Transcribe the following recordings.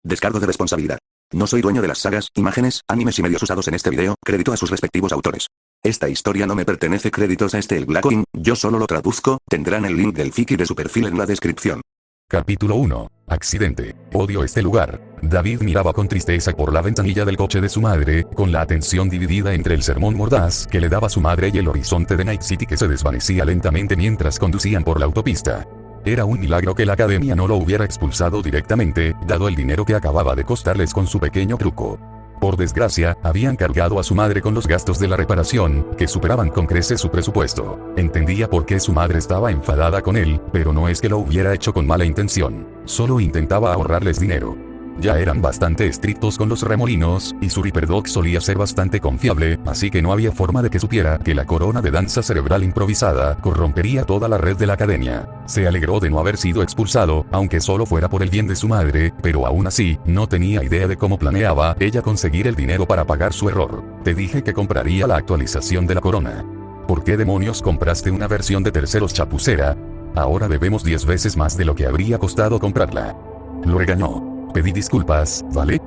Descargo de responsabilidad. No soy dueño de las sagas, imágenes, animes y medios usados en este video, crédito a sus respectivos autores. Esta historia no me pertenece, créditos a el Black King, yo solo lo traduzco, tendrán el link del Fiki de su perfil en la descripción. Capítulo 1. Accidente. Odio este lugar. David miraba con tristeza por la ventanilla del coche de su madre, con la atención dividida entre el sermón mordaz que le daba su madre y el horizonte de Night City que se desvanecía lentamente mientras conducían por la autopista. Era un milagro que la academia no lo hubiera expulsado directamente, dado el dinero que acababa de costarles con su pequeño truco. Por desgracia, habían cargado a su madre con los gastos de la reparación, que superaban con creces su presupuesto. Entendía por qué su madre estaba enfadada con él, pero no es que lo hubiera hecho con mala intención. Solo intentaba ahorrarles dinero. Ya eran bastante estrictos con los remolinos, y su Ripperdoc solía ser bastante confiable, así que no había forma de que supiera que la corona de danza cerebral improvisada corrompería toda la red de la academia. Se alegró de no haber sido expulsado, aunque solo fuera por el bien de su madre, pero aún así, no tenía idea de cómo planeaba ella conseguir el dinero para pagar su error. Te dije que compraría la actualización de la corona. ¿Por qué demonios compraste una versión de terceros chapucera? Ahora debemos 10 veces más de lo que habría costado comprarla. Lo regañó. Pedí disculpas, ¿vale?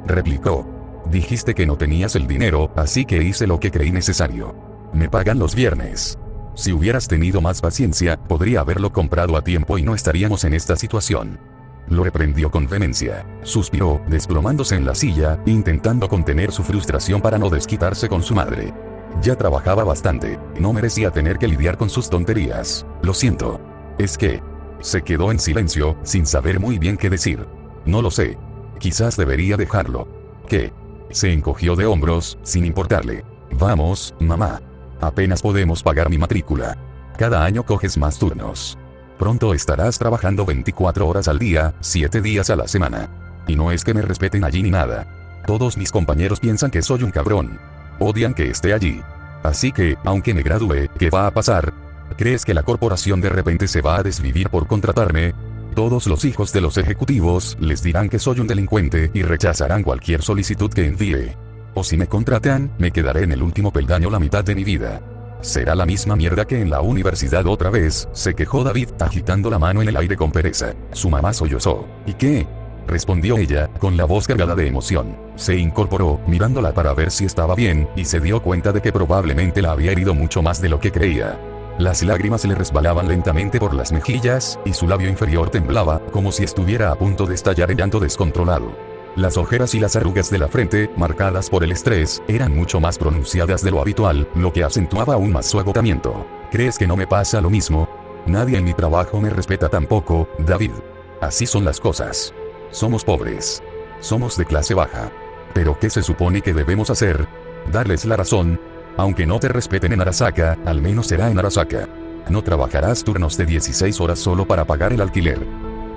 Replicó. Dijiste que no tenías el dinero, así que hice lo que creí necesario. Me pagan los viernes. Si hubieras tenido más paciencia, podría haberlo comprado a tiempo y no estaríamos en esta situación. Lo reprendió con vehemencia. Suspiró, desplomándose en la silla, intentando contener su frustración para no desquitarse con su madre. Ya trabajaba bastante, no merecía tener que lidiar con sus tonterías. Lo siento. Es que... Se quedó en silencio, sin saber muy bien qué decir. No lo sé. Quizás debería dejarlo. ¿Qué? Se encogió de hombros, sin importarle. Vamos, mamá. Apenas podemos pagar mi matrícula. Cada año coges más turnos. Pronto estarás trabajando 24 horas al día, 7 días a la semana. Y no es que me respeten allí ni nada. Todos mis compañeros piensan que soy un cabrón. Odian que esté allí. Así que, aunque me gradúe, ¿qué va a pasar? ¿Crees que la corporación de repente se va a desvivir por contratarme? Todos los hijos de los ejecutivos les dirán que soy un delincuente y rechazarán cualquier solicitud que envíe. O si me contratan, me quedaré en el último peldaño la mitad de mi vida. Será la misma mierda que en la universidad otra vez, se quejó David, agitando la mano en el aire con pereza. Su mamá sollozó. ¿Y qué? Respondió ella, con la voz cargada de emoción. Se incorporó, mirándola para ver si estaba bien, y se dio cuenta de que probablemente la había herido mucho más de lo que creía. Las lágrimas le resbalaban lentamente por las mejillas, y su labio inferior temblaba, como si estuviera a punto de estallar en llanto descontrolado. Las ojeras y las arrugas de la frente, marcadas por el estrés, eran mucho más pronunciadas de lo habitual, lo que acentuaba aún más su agotamiento. ¿Crees que no me pasa lo mismo? Nadie en mi trabajo me respeta tampoco, David. Así son las cosas. Somos pobres. Somos de clase baja. ¿Pero qué se supone que debemos hacer? ¿Darles la razón? Aunque no te respeten en Arasaka, al menos será en Arasaka. No trabajarás turnos de 16 horas solo para pagar el alquiler.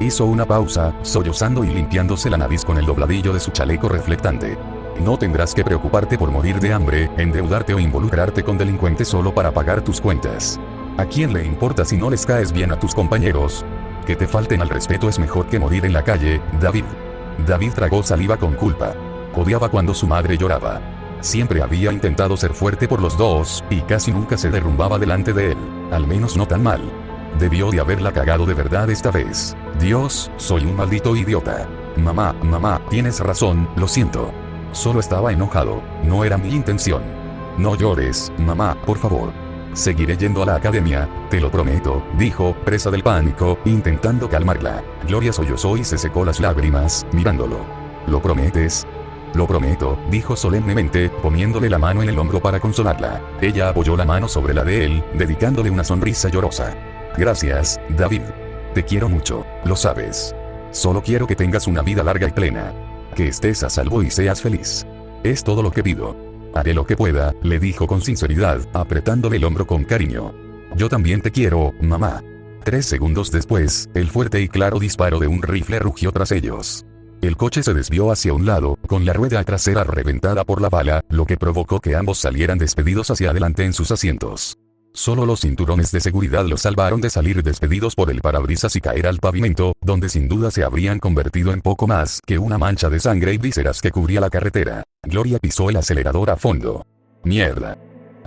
Hizo una pausa, sollozando y limpiándose la nariz con el dobladillo de su chaleco reflectante. No tendrás que preocuparte por morir de hambre, endeudarte o involucrarte con delincuentes solo para pagar tus cuentas. ¿A quién le importa si no les caes bien a tus compañeros? Que te falten al respeto es mejor que morir en la calle, David. David tragó saliva con culpa. Odiaba cuando su madre lloraba. Siempre había intentado ser fuerte por los dos, y casi nunca se derrumbaba delante de él. Al menos no tan mal. Debió de haberla cagado de verdad esta vez. Dios, soy un maldito idiota. Mamá, tienes razón, lo siento. Solo estaba enojado, no era mi intención. No llores, mamá, por favor. Seguiré yendo a la academia, te lo prometo, dijo, presa del pánico, intentando calmarla. Gloria sollozó y se secó las lágrimas, mirándolo. ¿Lo prometes? Lo prometo, dijo solemnemente, poniéndole la mano en el hombro para consolarla. Ella apoyó la mano sobre la de él, dedicándole una sonrisa llorosa. Gracias, David. Te quiero mucho, lo sabes. Solo quiero que tengas una vida larga y plena. Que estés a salvo y seas feliz. Es todo lo que pido. Haré lo que pueda, le dijo con sinceridad, apretándole el hombro con cariño. Yo también te quiero, mamá. 3 segundos después, el fuerte y claro disparo de un rifle rugió tras ellos. El coche se desvió hacia un lado, con la rueda trasera reventada por la bala, lo que provocó que ambos salieran despedidos hacia adelante en sus asientos. Solo los cinturones de seguridad los salvaron de salir despedidos por el parabrisas y caer al pavimento, donde sin duda se habrían convertido en poco más que una mancha de sangre y vísceras que cubría la carretera. Gloria pisó el acelerador a fondo. ¡Mierda!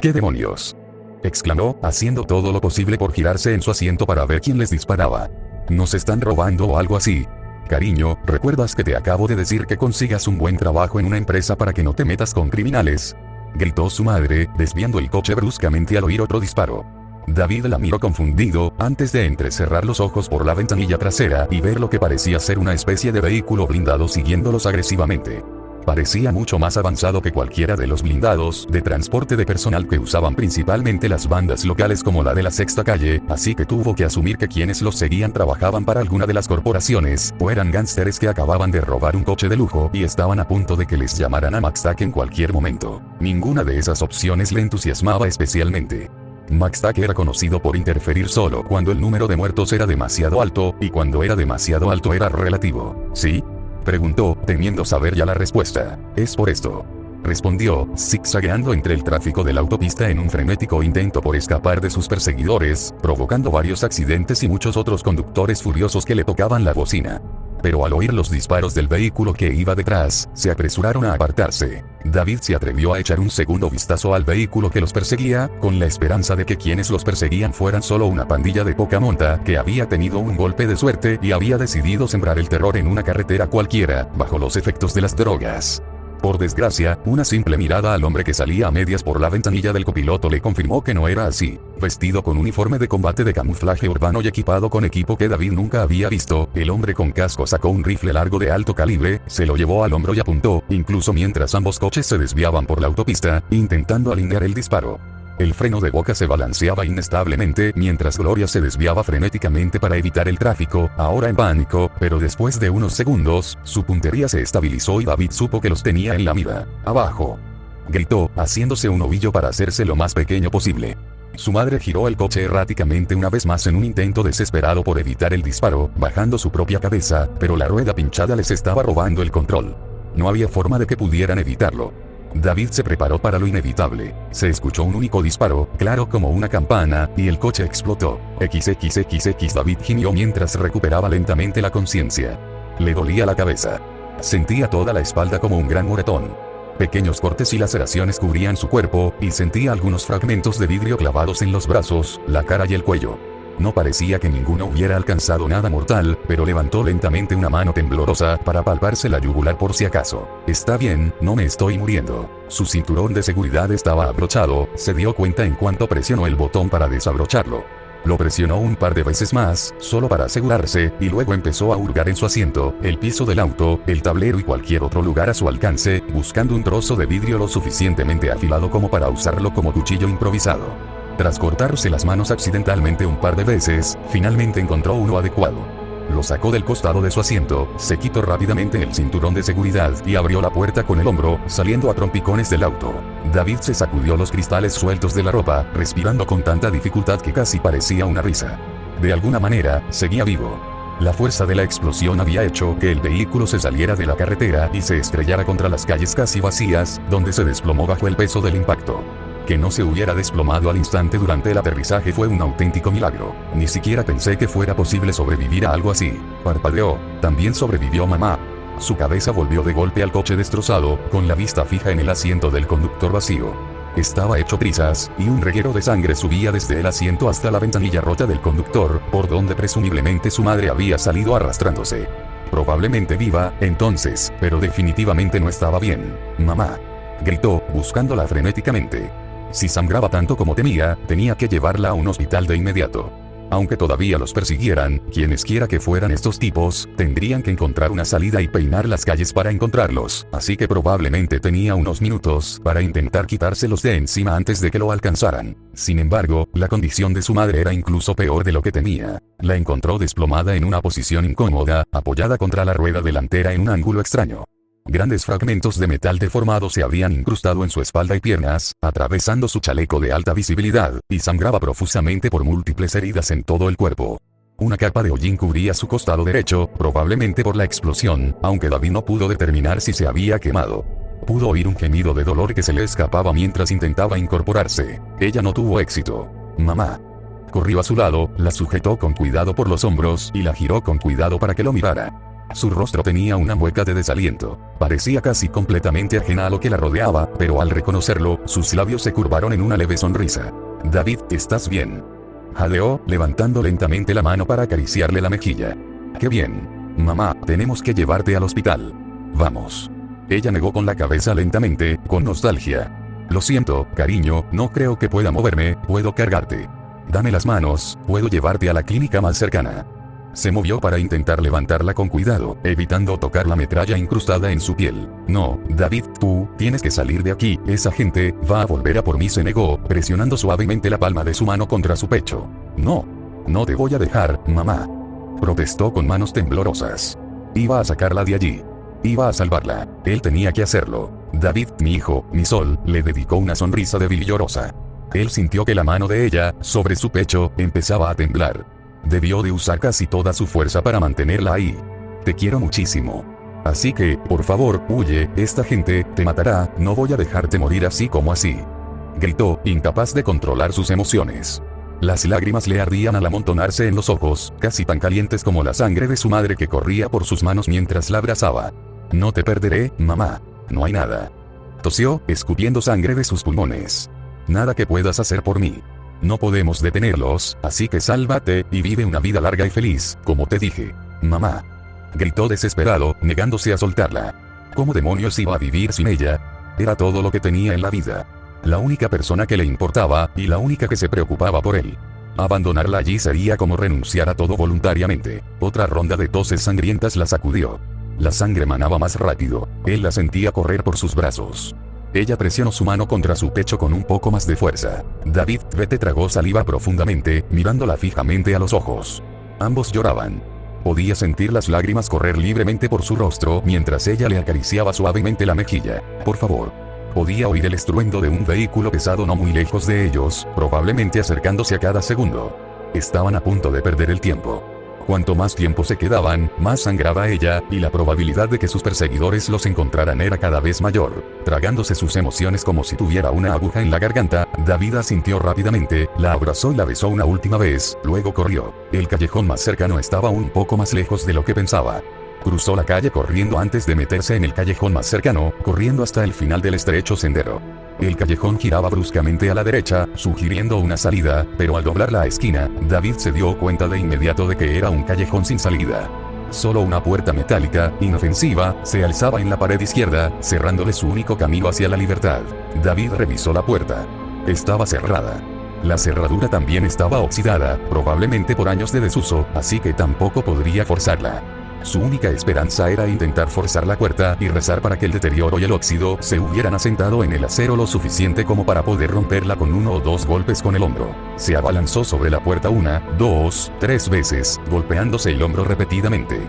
¿Qué demonios!, exclamó, haciendo todo lo posible por girarse en su asiento para ver quién les disparaba. ¿Nos están robando o algo así? Cariño, ¿recuerdas que te acabo de decir que consigas un buen trabajo en una empresa para que no te metas con criminales?, gritó su madre, desviando el coche bruscamente al oír otro disparo. David la miró confundido, antes de entrecerrar los ojos por la ventanilla trasera y ver lo que parecía ser una especie de vehículo blindado siguiéndolos agresivamente. Parecía mucho más avanzado que cualquiera de los blindados de transporte de personal que usaban principalmente las bandas locales como la de la Sexta Calle, así que tuvo que asumir que quienes los seguían trabajaban para alguna de las corporaciones, o eran gángsteres que acababan de robar un coche de lujo y estaban a punto de que les llamaran a McStack en cualquier momento. Ninguna de esas opciones le entusiasmaba especialmente. McStack era conocido por interferir solo cuando el número de muertos era demasiado alto, y cuando era demasiado alto era relativo. ¿Sí?, preguntó, temiendo saber ya la respuesta. Es por esto, respondió, zigzagueando entre el tráfico de la autopista en un frenético intento por escapar de sus perseguidores, provocando varios accidentes y muchos otros conductores furiosos que le tocaban la bocina. Pero al oír los disparos del vehículo que iba detrás, se apresuraron a apartarse. David se atrevió a echar un segundo vistazo al vehículo que los perseguía, con la esperanza de que quienes los perseguían fueran solo una pandilla de poca monta que había tenido un golpe de suerte y había decidido sembrar el terror en una carretera cualquiera, bajo los efectos de las drogas. Por desgracia, una simple mirada al hombre que salía a medias por la ventanilla del copiloto le confirmó que no era así. Vestido con uniforme de combate de camuflaje urbano y equipado con equipo que David nunca había visto, el hombre con casco sacó un rifle largo de alto calibre, se lo llevó al hombro y apuntó, incluso mientras ambos coches se desviaban por la autopista, intentando alinear el disparo. El freno de boca se balanceaba inestablemente mientras Gloria se desviaba frenéticamente para evitar el tráfico, ahora en pánico, pero después de unos segundos, su puntería se estabilizó y David supo que los tenía en la mira. ¡Abajo!, gritó, haciéndose un ovillo para hacerse lo más pequeño posible. Su madre giró el coche erráticamente una vez más en un intento desesperado por evitar el disparo, bajando su propia cabeza, pero la rueda pinchada les estaba robando el control. No había forma de que pudieran evitarlo. David se preparó para lo inevitable. Se escuchó un único disparo, claro como una campana, y el coche explotó. XXXX David gimió mientras recuperaba lentamente la conciencia. Le dolía la cabeza. Sentía toda la espalda como un gran moretón. Pequeños cortes y laceraciones cubrían su cuerpo, y sentía algunos fragmentos de vidrio clavados en los brazos, la cara y el cuello. No parecía que ninguno hubiera alcanzado nada mortal, pero levantó lentamente una mano temblorosa para palparse la yugular por si acaso. Está bien, no me estoy muriendo. Su cinturón de seguridad estaba abrochado, se dio cuenta en cuanto presionó el botón para desabrocharlo. Lo presionó un par de veces más, solo para asegurarse, y luego empezó a hurgar en su asiento, el piso del auto, el tablero y cualquier otro lugar a su alcance, buscando un trozo de vidrio lo suficientemente afilado como para usarlo como cuchillo improvisado. Tras cortarse las manos accidentalmente un par de veces, finalmente encontró uno adecuado. Lo sacó del costado de su asiento, se quitó rápidamente el cinturón de seguridad y abrió la puerta con el hombro, saliendo a trompicones del auto. David se sacudió los cristales sueltos de la ropa, respirando con tanta dificultad que casi parecía una risa. De alguna manera, seguía vivo. La fuerza de la explosión había hecho que el vehículo se saliera de la carretera y se estrellara contra las calles casi vacías, donde se desplomó bajo el peso del impacto. Que no se hubiera desplomado al instante durante el aterrizaje fue un auténtico milagro. Ni siquiera pensé que fuera posible sobrevivir a algo así. Parpadeó. También sobrevivió mamá. Su cabeza volvió de golpe al coche destrozado, con la vista fija en el asiento del conductor vacío. Estaba hecho trizas, y un reguero de sangre subía desde el asiento hasta la ventanilla rota del conductor, por donde presumiblemente su madre había salido arrastrándose. Probablemente viva, entonces, pero definitivamente no estaba bien. Mamá, gritó, buscándola frenéticamente. Si sangraba tanto como temía, tenía que llevarla a un hospital de inmediato. Aunque todavía los persiguieran, quienes quiera que fueran estos tipos, tendrían que encontrar una salida y peinar las calles para encontrarlos, así que probablemente tenía unos minutos para intentar quitárselos de encima antes de que lo alcanzaran. Sin embargo, la condición de su madre era incluso peor de lo que temía. La encontró desplomada en una posición incómoda, apoyada contra la rueda delantera en un ángulo extraño. Grandes fragmentos de metal deformado se habían incrustado en su espalda y piernas, atravesando su chaleco de alta visibilidad, y sangraba profusamente por múltiples heridas en todo el cuerpo. Una capa de hollín cubría su costado derecho, probablemente por la explosión, aunque David no pudo determinar si se había quemado. Pudo oír un gemido de dolor que se le escapaba mientras intentaba incorporarse. Ella no tuvo éxito. Mamá. Corrió a su lado, la sujetó con cuidado por los hombros y la giró con cuidado para que lo mirara. Su rostro tenía una mueca de desaliento. Parecía casi completamente ajena a lo que la rodeaba, pero al reconocerlo, sus labios se curvaron en una leve sonrisa. David, ¿estás bien?, jadeó, levantando lentamente la mano para acariciarle la mejilla. ¡Qué bien! Mamá, tenemos que llevarte al hospital. Vamos. Ella negó con la cabeza lentamente, con nostalgia. Lo siento, cariño, no creo que pueda moverme, puedo cargarte. Dame las manos, puedo llevarte a la clínica más cercana. Se movió para intentar levantarla con cuidado, evitando tocar la metralla incrustada en su piel. No, David, tú, tienes que salir de aquí, esa gente, va a volver a por mí, se negó, presionando suavemente la palma de su mano contra su pecho. No. No te voy a dejar, mamá. Protestó con manos temblorosas. Iba a sacarla de allí. Iba a salvarla. Él tenía que hacerlo. David, mi hijo, mi sol, le dedicó una sonrisa débil y llorosa. Él sintió que la mano de ella, sobre su pecho, empezaba a temblar. Debió de usar casi toda su fuerza para mantenerla ahí. Te quiero muchísimo. Así que, por favor, huye, esta gente te matará, no voy a dejarte morir así como así. Gritó, incapaz de controlar sus emociones. Las lágrimas le ardían al amontonarse en los ojos, casi tan calientes como la sangre de su madre que corría por sus manos mientras la abrazaba. No te perderé, mamá. No hay nada. Tosió, escupiendo sangre de sus pulmones. Nada que puedas hacer por mí. No podemos detenerlos, así que sálvate y vive una vida larga y feliz, como te dije. Mamá. Gritó desesperado, negándose a soltarla. ¿Cómo demonios iba a vivir sin ella? Era todo lo que tenía en la vida. La única persona que le importaba, y la única que se preocupaba por él. Abandonarla allí sería como renunciar a todo voluntariamente. Otra ronda de toses sangrientas la sacudió. La sangre manaba más rápido, él la sentía correr por sus brazos. Ella presionó su mano contra su pecho con un poco más de fuerza. David Vete tragó saliva profundamente, mirándola fijamente a los ojos. Ambos lloraban. Podía sentir las lágrimas correr libremente por su rostro mientras ella le acariciaba suavemente la mejilla. Por favor. Podía oír el estruendo de un vehículo pesado no muy lejos de ellos, probablemente acercándose a cada segundo. Estaban a punto de perder el tiempo. Cuanto más tiempo se quedaban, más sangraba ella, y la probabilidad de que sus perseguidores los encontraran era cada vez mayor. Tragándose sus emociones como si tuviera una aguja en la garganta, David asintió rápidamente, la abrazó y la besó una última vez, luego corrió. El callejón más cercano estaba un poco más lejos de lo que pensaba. Cruzó la calle corriendo antes de meterse en el callejón más cercano, corriendo hasta el final del estrecho sendero. El callejón giraba bruscamente a la derecha, sugiriendo una salida, pero al doblar la esquina, David se dio cuenta de inmediato de que era un callejón sin salida. Solo una puerta metálica, inofensiva, se alzaba en la pared izquierda, cerrándole su único camino hacia la libertad. David revisó la puerta. Estaba cerrada. La cerradura también estaba oxidada, probablemente por años de desuso, así que tampoco podría forzarla. Su única esperanza era intentar forzar la puerta y rezar para que el deterioro y el óxido se hubieran asentado en el acero lo suficiente como para poder romperla con 1 o 2 golpes con el hombro. Se abalanzó sobre la puerta 1, 2, 3 veces, golpeándose el hombro repetidamente.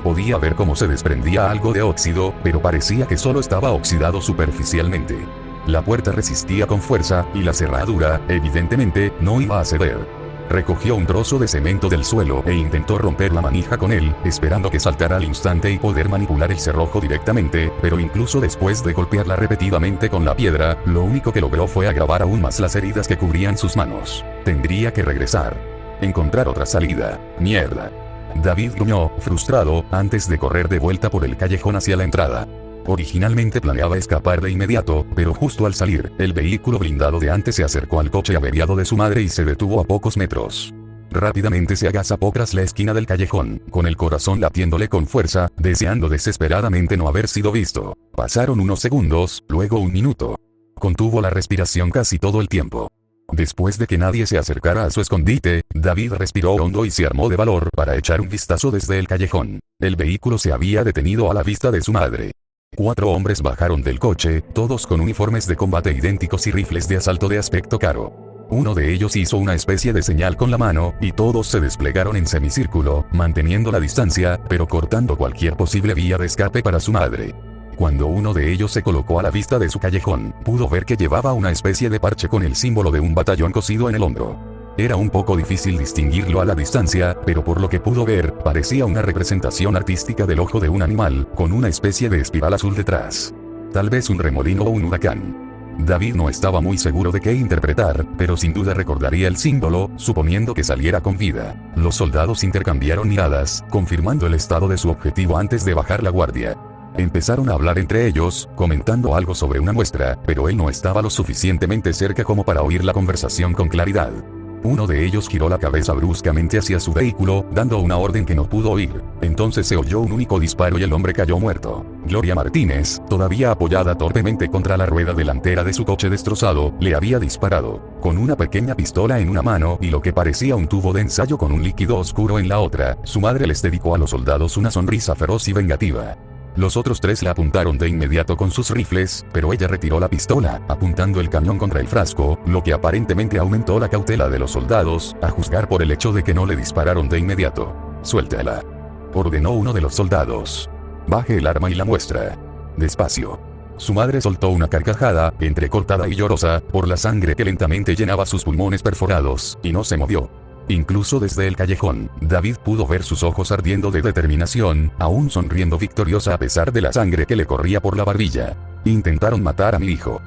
Podía ver cómo se desprendía algo de óxido, pero parecía que solo estaba oxidado superficialmente. La puerta resistía con fuerza, y la cerradura, evidentemente, no iba a ceder. Recogió un trozo de cemento del suelo e intentó romper la manija con él, esperando que saltara al instante y poder manipular el cerrojo directamente, pero incluso después de golpearla repetidamente con la piedra, lo único que logró fue agravar aún más las heridas que cubrían sus manos. Tendría que regresar. Encontrar otra salida. Mierda. David gruñó, frustrado, antes de correr de vuelta por el callejón hacia la entrada. Originalmente planeaba escapar de inmediato, pero justo al salir, el vehículo blindado de antes se acercó al coche averiado de su madre y se detuvo a pocos metros. Rápidamente se agazapó tras la esquina del callejón, con el corazón latiéndole con fuerza, deseando desesperadamente no haber sido visto. Pasaron unos segundos, luego 1 minuto. Contuvo la respiración casi todo el tiempo. Después de que nadie se acercara a su escondite, David respiró hondo y se armó de valor para echar un vistazo desde el callejón. El vehículo se había detenido a la vista de su madre. 4 hombres bajaron del coche, todos con uniformes de combate idénticos y rifles de asalto de aspecto caro. Uno de ellos hizo una especie de señal con la mano, y todos se desplegaron en semicírculo, manteniendo la distancia, pero cortando cualquier posible vía de escape para su madre. Cuando uno de ellos se colocó a la vista de su callejón, pudo ver que llevaba una especie de parche con el símbolo de un batallón cosido en el hombro. Era un poco difícil distinguirlo a la distancia, pero por lo que pudo ver, parecía una representación artística del ojo de un animal, con una especie de espiral azul detrás. Tal vez un remolino o un huracán. David no estaba muy seguro de qué interpretar, pero sin duda recordaría el símbolo, suponiendo que saliera con vida. Los soldados intercambiaron miradas, confirmando el estado de su objetivo antes de bajar la guardia. Empezaron a hablar entre ellos, comentando algo sobre una muestra, pero él no estaba lo suficientemente cerca como para oír la conversación con claridad. Uno de ellos giró la cabeza bruscamente hacia su vehículo, dando una orden que no pudo oír. Entonces se oyó un único disparo y el hombre cayó muerto. Gloria Martínez, todavía apoyada torpemente contra la rueda delantera de su coche destrozado, le había disparado, con una pequeña pistola en una mano y lo que parecía un tubo de ensayo con un líquido oscuro en la otra. Su madre les dedicó a los soldados una sonrisa feroz y vengativa. Los otros tres la apuntaron de inmediato con sus rifles, pero ella retiró la pistola, apuntando el cañón contra el frasco, lo que aparentemente aumentó la cautela de los soldados, a juzgar por el hecho de que no le dispararon de inmediato. «Suéltala», ordenó uno de los soldados. «Baje el arma y la muestra». Despacio. Su madre soltó una carcajada, entrecortada y llorosa, por la sangre que lentamente llenaba sus pulmones perforados, y no se movió. Incluso desde el callejón, David pudo ver sus ojos ardiendo de determinación, aún sonriendo victoriosa a pesar de la sangre que le corría por la barbilla. «Intentaron matar a mi hijo»,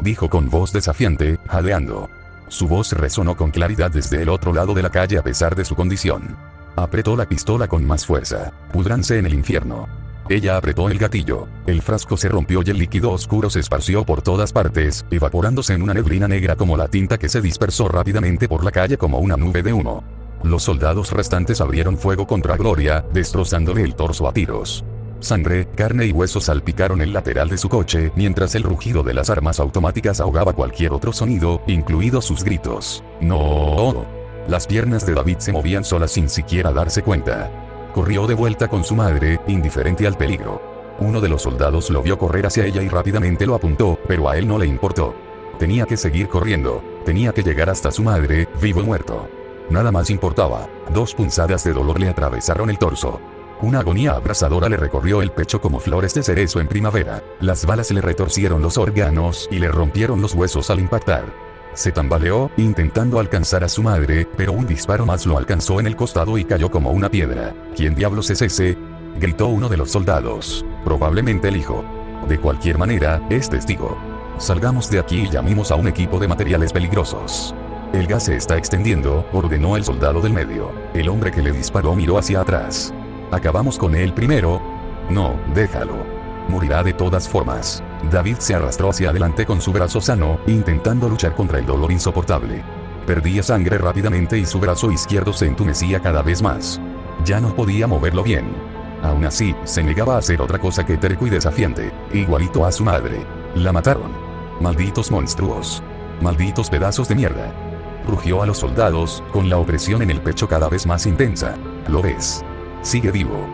dijo con voz desafiante, jadeando. Su voz resonó con claridad desde el otro lado de la calle a pesar de su condición. Apretó la pistola con más fuerza. «Púdranse en el infierno». Ella apretó el gatillo. El frasco se rompió y el líquido oscuro se esparció por todas partes, evaporándose en una neblina negra como la tinta que se dispersó rápidamente por la calle como una nube de humo. Los soldados restantes abrieron fuego contra Gloria, destrozándole el torso a tiros. Sangre, carne y huesos salpicaron el lateral de su coche, mientras el rugido de las armas automáticas ahogaba cualquier otro sonido, incluidos sus gritos. «¡No!». Las piernas de David se movían solas sin siquiera darse cuenta. Corrió de vuelta con su madre, indiferente al peligro. Uno de los soldados lo vio correr hacia ella y rápidamente lo apuntó, pero a él no le importó. Tenía que seguir corriendo. Tenía que llegar hasta su madre, vivo o muerto. Nada más importaba. 2 punzadas de dolor le atravesaron el torso. Una agonía abrasadora le recorrió el pecho como flores de cerezo en primavera. Las balas le retorcieron los órganos y le rompieron los huesos al impactar. Se tambaleó, intentando alcanzar a su madre, pero un disparo más lo alcanzó en el costado y cayó como una piedra. «¿Quién diablos es ese?», gritó uno de los soldados. «Probablemente el hijo. De cualquier manera, es testigo. Salgamos de aquí y llamemos a un equipo de materiales peligrosos». «El gas se está extendiendo», ordenó el soldado del medio. El hombre que le disparó miró hacia atrás. «¿Acabamos con él primero?». «No, déjalo. Morirá de todas formas». David se arrastró hacia adelante con su brazo sano, intentando luchar contra el dolor insoportable. Perdía sangre rápidamente y su brazo izquierdo se entumecía cada vez más. Ya no podía moverlo bien. Aún así, se negaba a hacer otra cosa que terco y desafiante, igualito a su madre. La mataron. «Malditos monstruos. Malditos pedazos de mierda». Rugió a los soldados, con la opresión en el pecho cada vez más intensa. «¿Lo ves? Sigue vivo»,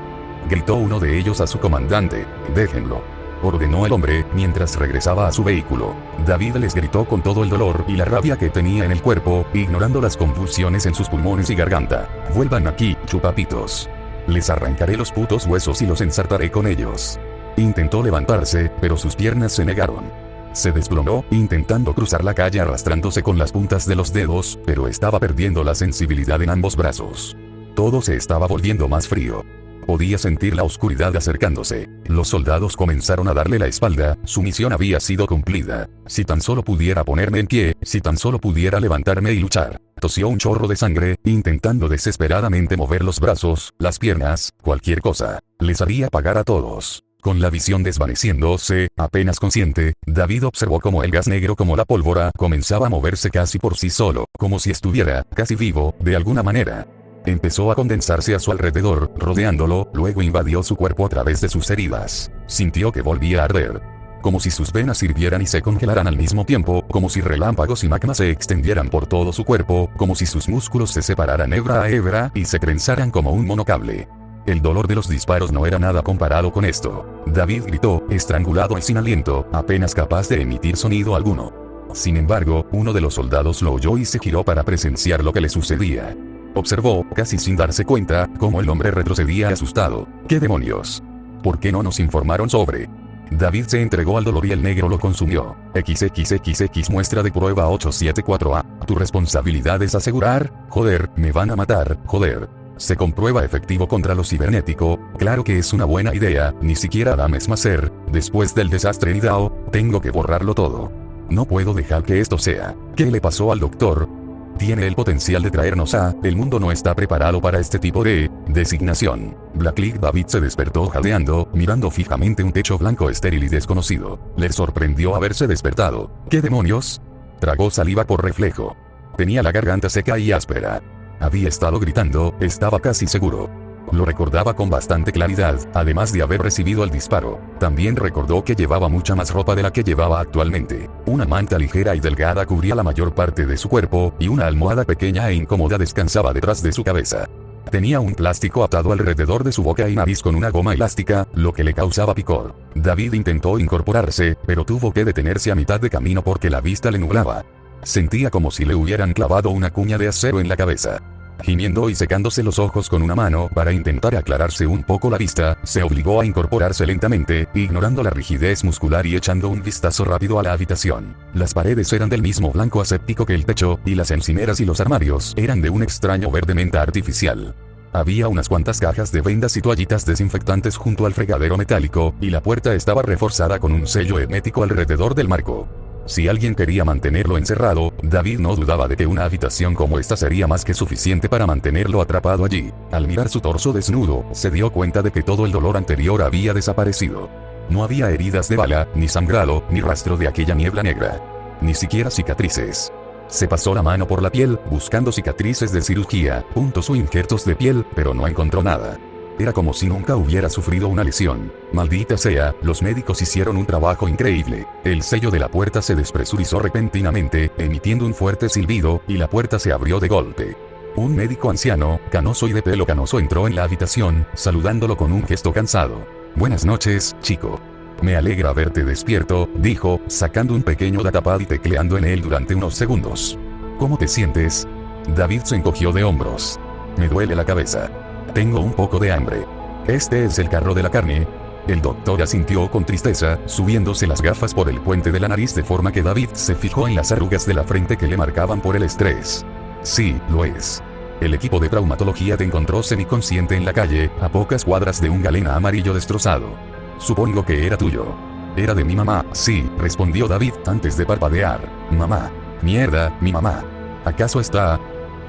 gritó uno de ellos a su comandante. «Déjenlo», ordenó el hombre, mientras regresaba a su vehículo. David les gritó con todo el dolor y la rabia que tenía en el cuerpo, ignorando las convulsiones en sus pulmones y garganta. «Vuelvan aquí, chupapitos. Les arrancaré los putos huesos y los ensartaré con ellos». Intentó levantarse, pero sus piernas se negaron. Se desplomó, intentando cruzar la calle arrastrándose con las puntas de los dedos, pero estaba perdiendo la sensibilidad en ambos brazos. Todo se estaba volviendo más frío. Podía sentir la oscuridad acercándose. Los soldados comenzaron a darle la espalda, su misión había sido cumplida. «Si tan solo pudiera ponerme en pie, si tan solo pudiera levantarme y luchar». Tosió un chorro de sangre, intentando desesperadamente mover los brazos, las piernas, cualquier cosa. Les haría pagar a todos. Con la visión desvaneciéndose, apenas consciente, David observó cómo el gas negro como la pólvora comenzaba a moverse casi por sí solo, como si estuviera, casi vivo, de alguna manera. Empezó a condensarse a su alrededor, rodeándolo, luego invadió su cuerpo a través de sus heridas. Sintió que volvía a arder. Como si sus venas hirvieran y se congelaran al mismo tiempo, como si relámpagos y magma se extendieran por todo su cuerpo, como si sus músculos se separaran hebra a hebra y se trenzaran como un monocable. El dolor de los disparos no era nada comparado con esto. David gritó, estrangulado y sin aliento, apenas capaz de emitir sonido alguno. Sin embargo, uno de los soldados lo oyó y se giró para presenciar lo que le sucedía. Observó, casi sin darse cuenta, cómo el hombre retrocedía asustado. «¿Qué demonios? ¿Por qué no nos informaron sobre?». David se entregó al dolor y el negro lo consumió. XXXX muestra de prueba 874A. Tu responsabilidad es asegurar, joder, me van a matar, joder. Se comprueba efectivo contra lo cibernético, claro que es una buena idea, ni siquiera Adams Maser, después del desastre en Idaho, tengo que borrarlo todo. No puedo dejar que esto sea. ¿Qué le pasó al doctor? Tiene el potencial de traernos a, el mundo no está preparado para este tipo de designación. Blacklick David se despertó jadeando, mirando fijamente un techo blanco estéril y desconocido. Le sorprendió haberse despertado. ¿Qué demonios? Tragó saliva por reflejo. Tenía la garganta seca y áspera. Había estado gritando, estaba casi seguro. Lo recordaba con bastante claridad, además de haber recibido el disparo. También recordó que llevaba mucha más ropa de la que llevaba actualmente. Una manta ligera y delgada cubría la mayor parte de su cuerpo, y una almohada pequeña e incómoda descansaba detrás de su cabeza. Tenía un plástico atado alrededor de su boca y nariz con una goma elástica, lo que le causaba picor. David intentó incorporarse, pero tuvo que detenerse a mitad de camino porque la vista le nublaba. Sentía como si le hubieran clavado una cuña de acero en la cabeza. Gimiendo y secándose los ojos con una mano para intentar aclararse un poco la vista, se obligó a incorporarse lentamente, ignorando la rigidez muscular y echando un vistazo rápido a la habitación. Las paredes eran del mismo blanco aséptico que el techo, y las encimeras y los armarios eran de un extraño verde menta artificial. Había unas cuantas cajas de vendas y toallitas desinfectantes junto al fregadero metálico, y la puerta estaba reforzada con un sello hermético alrededor del marco. Si alguien quería mantenerlo encerrado, David no dudaba de que una habitación como esta sería más que suficiente para mantenerlo atrapado allí. Al mirar su torso desnudo, se dio cuenta de que todo el dolor anterior había desaparecido. No había heridas de bala, ni sangrado, ni rastro de aquella niebla negra. Ni siquiera cicatrices. Se pasó la mano por la piel, buscando cicatrices de cirugía, puntos o injertos de piel, pero no encontró nada. Era como si nunca hubiera sufrido una lesión. Maldita sea, los médicos hicieron un trabajo increíble. El sello de la puerta se despresurizó repentinamente, emitiendo un fuerte silbido, y la puerta se abrió de golpe. Un médico anciano, canoso y de pelo canoso entró en la habitación, saludándolo con un gesto cansado. «Buenas noches, chico. Me alegra verte despierto», dijo, sacando un pequeño datapad y tecleando en él durante unos segundos. «¿Cómo te sientes?» David se encogió de hombros. «Me duele la cabeza. Tengo un poco de hambre. ¿Este es el carro de la carne?» El doctor asintió con tristeza, subiéndose las gafas por el puente de la nariz de forma que David se fijó en las arrugas de la frente que le marcaban por el estrés. «Sí, lo es. El equipo de traumatología te encontró semiconsciente en la calle, a pocas cuadras de un galena amarillo destrozado. Supongo que era tuyo». «Era de mi mamá», sí, respondió David antes de parpadear. «Mamá. Mierda, mi mamá. ¿Acaso está?»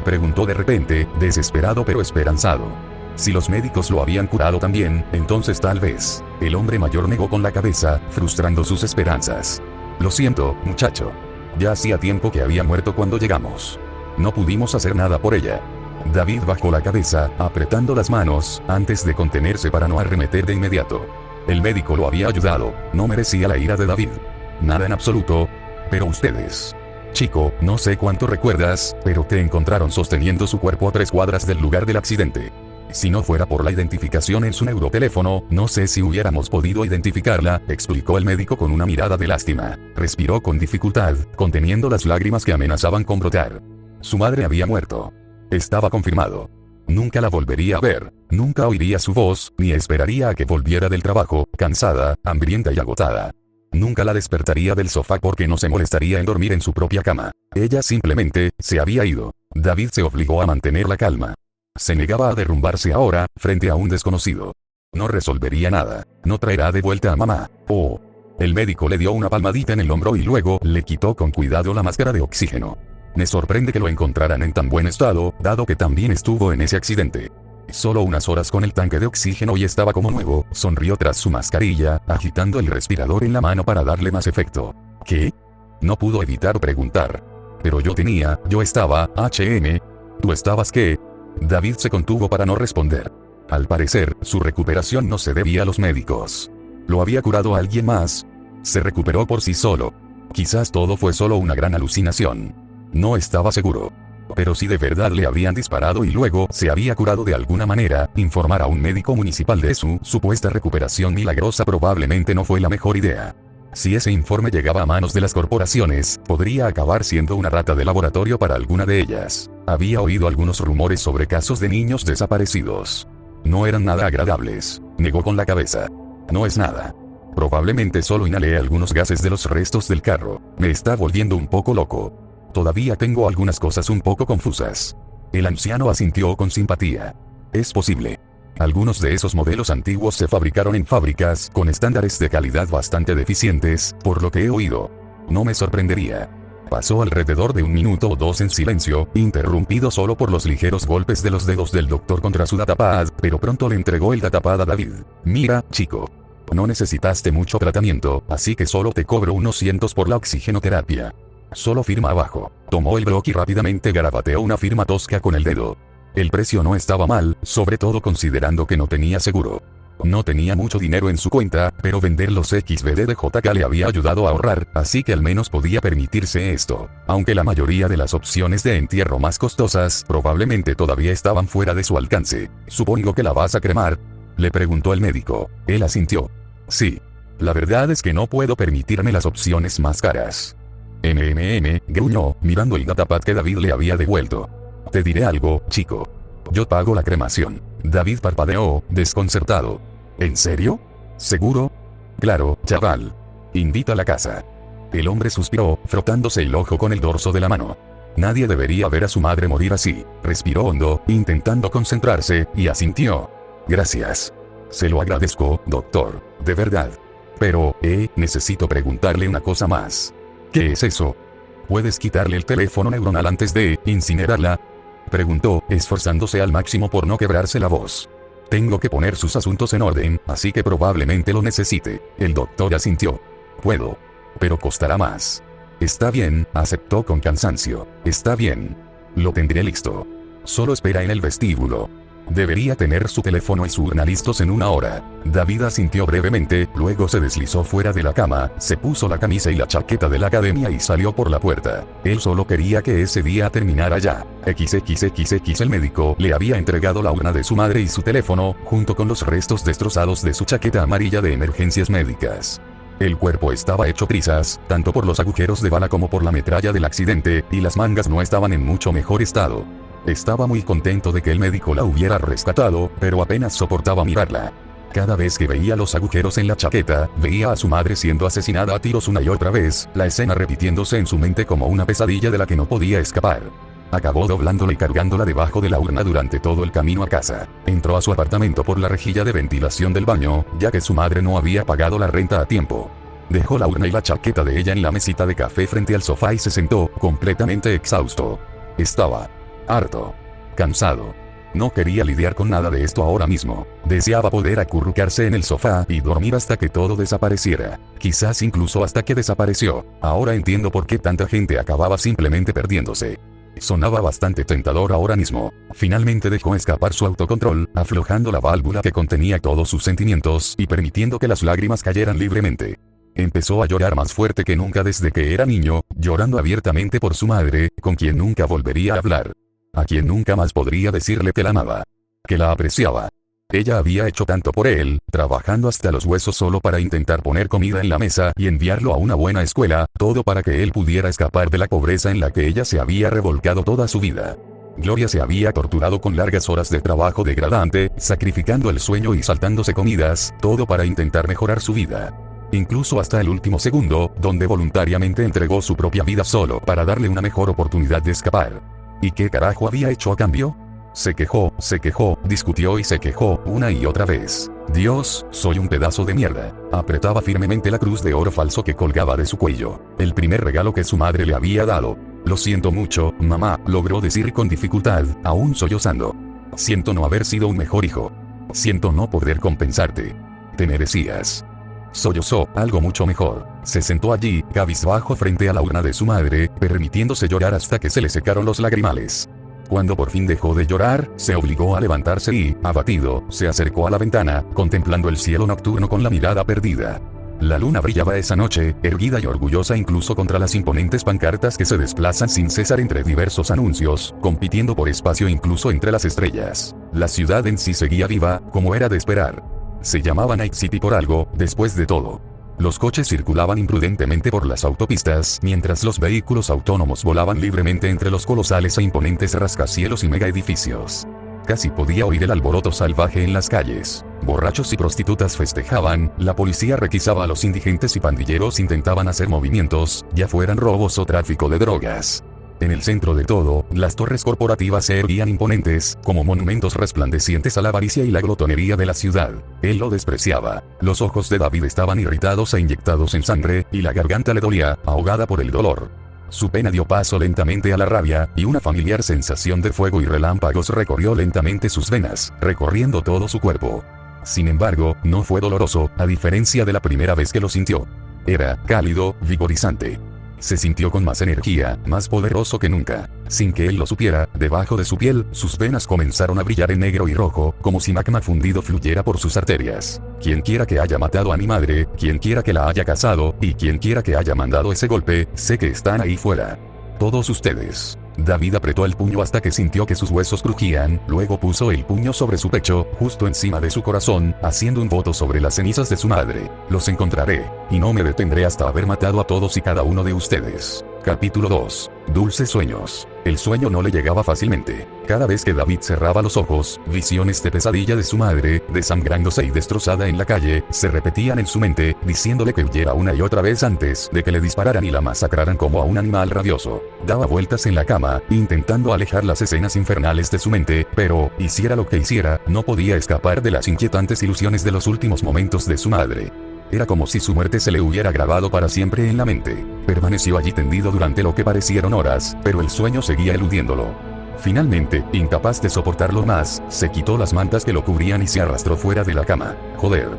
preguntó de repente, desesperado pero esperanzado. Si los médicos lo habían curado también, entonces tal vez. El hombre mayor negó con la cabeza, frustrando sus esperanzas. «Lo siento, muchacho. Ya hacía tiempo que había muerto cuando llegamos. No pudimos hacer nada por ella». David bajó la cabeza, apretando las manos, antes de contenerse para no arremeter de inmediato. El médico lo había ayudado, no merecía la ira de David. Nada en absoluto. Pero ustedes... Chico, no sé cuánto recuerdas, pero te encontraron sosteniendo su cuerpo a 3 cuadras del lugar del accidente. Si no fuera por la identificación en su neuroteléfono, no sé si hubiéramos podido identificarla, explicó el médico con una mirada de lástima. Respiró con dificultad, conteniendo las lágrimas que amenazaban con brotar. Su madre había muerto. Estaba confirmado. Nunca la volvería a ver, nunca oiría su voz, ni esperaría a que volviera del trabajo, cansada, hambrienta y agotada. Nunca la despertaría del sofá porque no se molestaría en dormir en su propia cama. Ella simplemente se había ido. David se obligó a mantener la calma. Se negaba a derrumbarse ahora, frente a un desconocido. No resolvería nada. No traerá de vuelta a mamá. Oh. El médico le dio una palmadita en el hombro y luego le quitó con cuidado la máscara de oxígeno. Me sorprende que lo encontraran en tan buen estado, dado que también estuvo en ese accidente. Solo unas horas con el tanque de oxígeno y estaba como nuevo, sonrió tras su mascarilla, agitando el respirador en la mano para darle más efecto. ¿Qué? No pudo evitar preguntar. Pero yo estaba, ¿Tú estabas qué? David se contuvo para no responder. Al parecer, su recuperación no se debía a los médicos. ¿Lo había curado a alguien más? Se recuperó por sí solo. Quizás todo fue solo una gran alucinación. No estaba seguro. Pero si de verdad le habían disparado y luego se había curado de alguna manera, informar a un médico municipal de su supuesta recuperación milagrosa probablemente no fue la mejor idea. Si ese informe llegaba a manos de las corporaciones, podría acabar siendo una rata de laboratorio para alguna de ellas. Había oído algunos rumores sobre casos de niños desaparecidos. No eran nada agradables. Negó con la cabeza. No es nada. Probablemente solo inhalé algunos gases de los restos del carro. Me está volviendo un poco loco. Todavía tengo algunas cosas un poco confusas. El anciano asintió con simpatía. Es posible. Algunos de esos modelos antiguos se fabricaron en fábricas con estándares de calidad bastante deficientes, por lo que he oído. No me sorprendería. Pasó alrededor de 1 minuto o 2 en silencio, interrumpido solo por los ligeros golpes de los dedos del doctor contra su datapad, pero pronto le entregó el datapad a David. Mira, chico. No necesitaste mucho tratamiento, así que solo te cobro unos cientos por la oxigenoterapia. Solo firma abajo. Tomó el bloc y rápidamente garabateó una firma tosca con el dedo. El precio no estaba mal, sobre todo considerando que no tenía seguro. No tenía mucho dinero en su cuenta, pero vender los XBD de JK le había ayudado a ahorrar, así que al menos podía permitirse esto. Aunque la mayoría de las opciones de entierro más costosas probablemente todavía estaban fuera de su alcance. ¿Supongo que la vas a cremar?, le preguntó el médico. Él asintió. Sí. La verdad es que no puedo permitirme las opciones más caras. Gruñó, mirando el datapad que David le había devuelto. Te diré algo, chico. Yo pago la cremación. David parpadeó, desconcertado. ¿En serio? ¿Seguro? Claro, chaval. Invita a la casa. El hombre suspiró, frotándose el ojo con el dorso de la mano. Nadie debería ver a su madre morir así. Respiró hondo, intentando concentrarse, y asintió. Gracias. Se lo agradezco, doctor. De verdad. Pero, necesito preguntarle una cosa más. ¿Qué es eso? ¿Puedes quitarle el teléfono neuronal antes de incinerarla?, preguntó, esforzándose al máximo por no quebrarse la voz. Tengo que poner sus asuntos en orden, así que probablemente lo necesite. El doctor asintió. Puedo. Pero costará más. Está bien, aceptó con cansancio. Está bien. Lo tendré listo. Solo espera en el vestíbulo. Debería tener su teléfono y su urna listos en 1 hora. David asintió brevemente, luego se deslizó fuera de la cama, se puso la camisa y la chaqueta de la academia y salió por la puerta. Él solo quería que ese día terminara ya. XXXX. El médico le había entregado la urna de su madre y su teléfono, junto con los restos destrozados de su chaqueta amarilla de emergencias médicas. El cuerpo estaba hecho trizas, tanto por los agujeros de bala como por la metralla del accidente, y las mangas no estaban en mucho mejor estado. Estaba muy contento de que el médico la hubiera rescatado, pero apenas soportaba mirarla. Cada vez que veía los agujeros en la chaqueta, veía a su madre siendo asesinada a tiros una y otra vez, la escena repitiéndose en su mente como una pesadilla de la que no podía escapar. Acabó doblándola y cargándola debajo de la urna durante todo el camino a casa. Entró a su apartamento por la rejilla de ventilación del baño, ya que su madre no había pagado la renta a tiempo. Dejó la urna y la chaqueta de ella en la mesita de café frente al sofá y se sentó, completamente exhausto. Estaba harto. Cansado. No quería lidiar con nada de esto ahora mismo. Deseaba poder acurrucarse en el sofá y dormir hasta que todo desapareciera. Quizás incluso hasta que desapareció. Ahora entiendo por qué tanta gente acababa simplemente perdiéndose. Sonaba bastante tentador ahora mismo. Finalmente dejó escapar su autocontrol, aflojando la válvula que contenía todos sus sentimientos y permitiendo que las lágrimas cayeran libremente. Empezó a llorar más fuerte que nunca desde que era niño, llorando abiertamente por su madre, con quien nunca volvería a hablar. A quien nunca más podría decirle que la amaba. Que la apreciaba. Ella había hecho tanto por él, trabajando hasta los huesos solo para intentar poner comida en la mesa y enviarlo a una buena escuela, todo para que él pudiera escapar de la pobreza en la que ella se había revolcado toda su vida. Gloria se había torturado con largas horas de trabajo degradante, sacrificando el sueño y saltándose comidas, todo para intentar mejorar su vida. Incluso hasta el último segundo, donde voluntariamente entregó su propia vida solo para darle una mejor oportunidad de escapar. ¿Y qué carajo había hecho a cambio? Se quejó, discutió y se quejó una y otra vez. Dios, soy un pedazo de mierda. Apretaba firmemente la cruz de oro falso que colgaba de su cuello. El primer regalo que su madre le había dado. Lo siento mucho, mamá, logró decir con dificultad, aún sollozando. Siento no haber sido un mejor hijo. Siento no poder compensarte. Te merecías. Sollozó, algo mucho mejor. Se sentó allí, cabizbajo frente a la urna de su madre, permitiéndose llorar hasta que se le secaron los lagrimales. Cuando por fin dejó de llorar, se obligó a levantarse y, abatido, se acercó a la ventana, contemplando el cielo nocturno con la mirada perdida. La luna brillaba esa noche, erguida y orgullosa incluso contra las imponentes pancartas que se desplazan sin cesar entre diversos anuncios, compitiendo por espacio incluso entre las estrellas. La ciudad en sí seguía viva, como era de esperar. Se llamaba Night City por algo, después de todo. Los coches circulaban imprudentemente por las autopistas, mientras los vehículos autónomos volaban libremente entre los colosales e imponentes rascacielos y megaedificios. Casi podía oír el alboroto salvaje en las calles. Borrachos y prostitutas festejaban, la policía requisaba a los indigentes y pandilleros intentaban hacer movimientos, ya fueran robos o tráfico de drogas. En el centro de todo, las torres corporativas se erguían imponentes, como monumentos resplandecientes a la avaricia y la glotonería de la ciudad. Él lo despreciaba. Los ojos de David estaban irritados e inyectados en sangre, y la garganta le dolía, ahogada por el dolor. Su pena dio paso lentamente a la rabia, y una familiar sensación de fuego y relámpagos recorrió lentamente sus venas, recorriendo todo su cuerpo. Sin embargo, no fue doloroso, a diferencia de la primera vez que lo sintió. Era cálido, vigorizante. Se sintió con más energía, más poderoso que nunca. Sin que él lo supiera, debajo de su piel, sus venas comenzaron a brillar en negro y rojo, como si magma fundido fluyera por sus arterias. Quien quiera que haya matado a mi madre, quien quiera que la haya casado, y quien quiera que haya mandado ese golpe, sé que están ahí fuera. Todos ustedes. David apretó el puño hasta que sintió que sus huesos crujían, luego puso el puño sobre su pecho, justo encima de su corazón, haciendo un voto sobre las cenizas de su madre. Los encontraré, y no me detendré hasta haber matado a todos y cada uno de ustedes. Capítulo 2. Dulces sueños. El sueño no le llegaba fácilmente. Cada vez que David cerraba los ojos, visiones de pesadilla de su madre, desangrándose y destrozada en la calle, se repetían en su mente, diciéndole que huyera una y otra vez antes de que le dispararan y la masacraran como a un animal rabioso. Daba vueltas en la cama, intentando alejar las escenas infernales de su mente, pero, hiciera lo que hiciera, no podía escapar de las inquietantes ilusiones de los últimos momentos de su madre. Era como si su muerte se le hubiera grabado para siempre en la mente. Permaneció allí tendido durante lo que parecieron horas, pero el sueño seguía eludiéndolo. Finalmente, incapaz de soportarlo más, se quitó las mantas que lo cubrían y se arrastró fuera de la cama. Joder.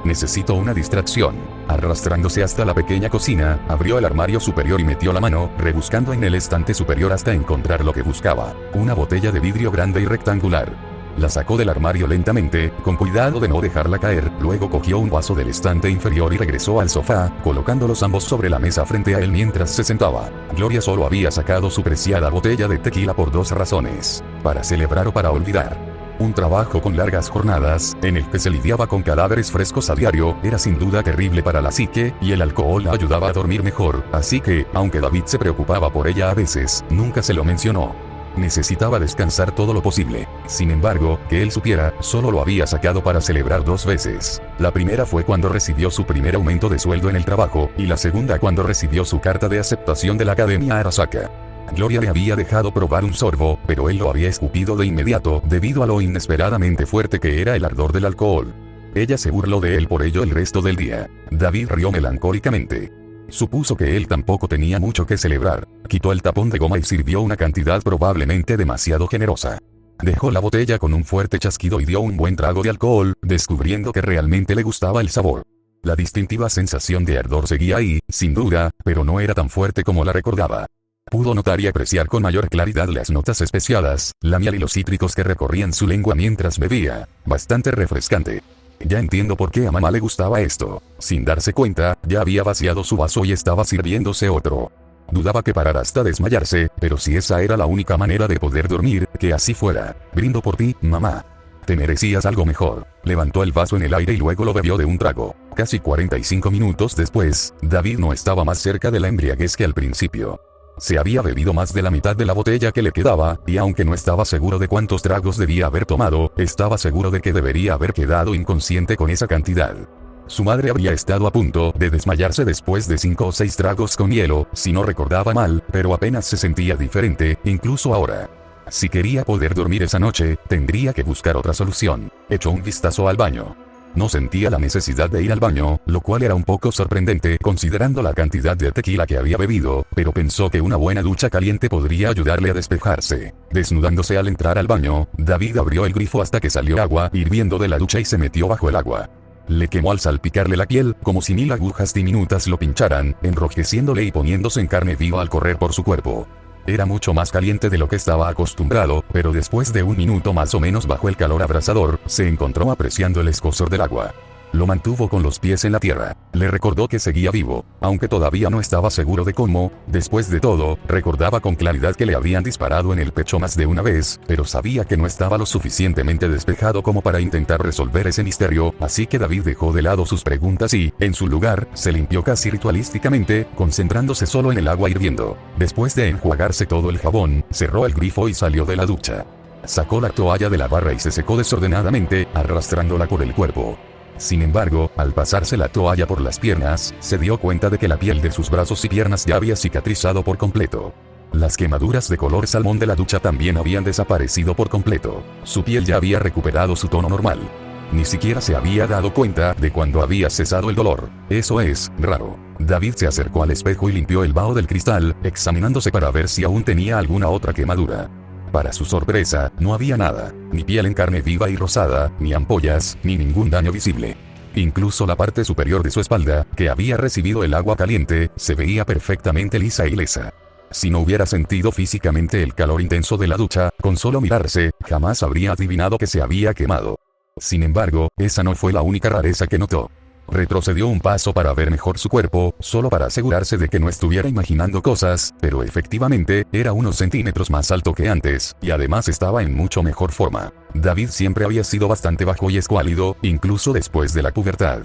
Necesito una distracción. Arrastrándose hasta la pequeña cocina, abrió el armario superior y metió la mano, rebuscando en el estante superior hasta encontrar lo que buscaba. Una botella de vidrio grande y rectangular. La sacó del armario lentamente, con cuidado de no dejarla caer, luego cogió un vaso del estante inferior y regresó al sofá, colocándolos ambos sobre la mesa frente a él mientras se sentaba. Gloria solo había sacado su preciada botella de tequila por dos razones: para celebrar o para olvidar. Un trabajo con largas jornadas, en el que se lidiaba con cadáveres frescos a diario, era sin duda terrible para la psique, y el alcohol la ayudaba a dormir mejor, así que, aunque David se preocupaba por ella a veces, nunca se lo mencionó. Necesitaba descansar todo lo posible. Sin embargo, que él supiera, solo lo había sacado para celebrar dos veces. La primera fue cuando recibió su primer aumento de sueldo en el trabajo, y la segunda cuando recibió su carta de aceptación de la Academia Arasaka. Gloria le había dejado probar un sorbo, pero él lo había escupido de inmediato, debido a lo inesperadamente fuerte que era el ardor del alcohol. Ella se burló de él por ello el resto del día. David rió melancólicamente. Supuso que él tampoco tenía mucho que celebrar. Quitó el tapón de goma y sirvió una cantidad probablemente demasiado generosa. Dejó la botella con un fuerte chasquido y dio un buen trago de alcohol, descubriendo que realmente le gustaba el sabor. La distintiva sensación de ardor seguía ahí, sin duda, pero no era tan fuerte como la recordaba. Pudo notar y apreciar con mayor claridad las notas especiadas, la miel y los cítricos que recorrían su lengua mientras bebía. Bastante refrescante. Ya entiendo por qué a mamá le gustaba esto. Sin darse cuenta, ya había vaciado su vaso y estaba sirviéndose otro. Dudaba que parara hasta desmayarse, pero si esa era la única manera de poder dormir, que así fuera. Brindo por ti, mamá. Te merecías algo mejor. Levantó el vaso en el aire y luego lo bebió de un trago. Casi 45 minutos después, David no estaba más cerca de la embriaguez que al principio. Se había bebido más de la mitad de la botella que le quedaba, y aunque no estaba seguro de cuántos tragos debía haber tomado, estaba seguro de que debería haber quedado inconsciente con esa cantidad. Su madre habría estado a punto de desmayarse después de 5 o 6 tragos con hielo, si no recordaba mal, pero apenas se sentía diferente, incluso ahora. Si quería poder dormir esa noche, tendría que buscar otra solución. Echó un vistazo al baño. No sentía la necesidad de ir al baño, lo cual era un poco sorprendente considerando la cantidad de tequila que había bebido, pero pensó que una buena ducha caliente podría ayudarle a despejarse. Desnudándose al entrar al baño, David abrió el grifo hasta que salió agua hirviendo de la ducha y se metió bajo el agua. Le quemó al salpicarle la piel, como si 1000 agujas diminutas lo pincharan, enrojeciéndole y poniéndose en carne viva al correr por su cuerpo. Era mucho más caliente de lo que estaba acostumbrado, pero después de un minuto más o menos bajo el calor abrasador, se encontró apreciando el escozor del agua. Lo mantuvo con los pies en la tierra. Le recordó que seguía vivo, aunque todavía no estaba seguro de cómo. Después de todo, recordaba con claridad que le habían disparado en el pecho más de una vez, pero sabía que no estaba lo suficientemente despejado como para intentar resolver ese misterio, así que David dejó de lado sus preguntas y, en su lugar, se limpió casi ritualísticamente, concentrándose solo en el agua hirviendo. Después de enjuagarse todo el jabón, cerró el grifo y salió de la ducha. Sacó la toalla de la barra y se secó desordenadamente, arrastrándola por el cuerpo. Sin embargo, al pasarse la toalla por las piernas, se dio cuenta de que la piel de sus brazos y piernas ya había cicatrizado por completo. Las quemaduras de color salmón de la ducha también habían desaparecido por completo. Su piel ya había recuperado su tono normal. Ni siquiera se había dado cuenta de cuando había cesado el dolor. Eso es raro. David se acercó al espejo y limpió el vaho del cristal, examinándose para ver si aún tenía alguna otra quemadura. Para su sorpresa, no había nada, ni piel en carne viva y rosada, ni ampollas, ni ningún daño visible. Incluso la parte superior de su espalda, que había recibido el agua caliente, se veía perfectamente lisa y ilesa. Si no hubiera sentido físicamente el calor intenso de la ducha, con solo mirarse, jamás habría adivinado que se había quemado. Sin embargo, esa no fue la única rareza que notó. Retrocedió un paso para ver mejor su cuerpo, solo para asegurarse de que no estuviera imaginando cosas, pero efectivamente, era unos centímetros más alto que antes, y además estaba en mucho mejor forma. David siempre había sido bastante bajo y escuálido, incluso después de la pubertad.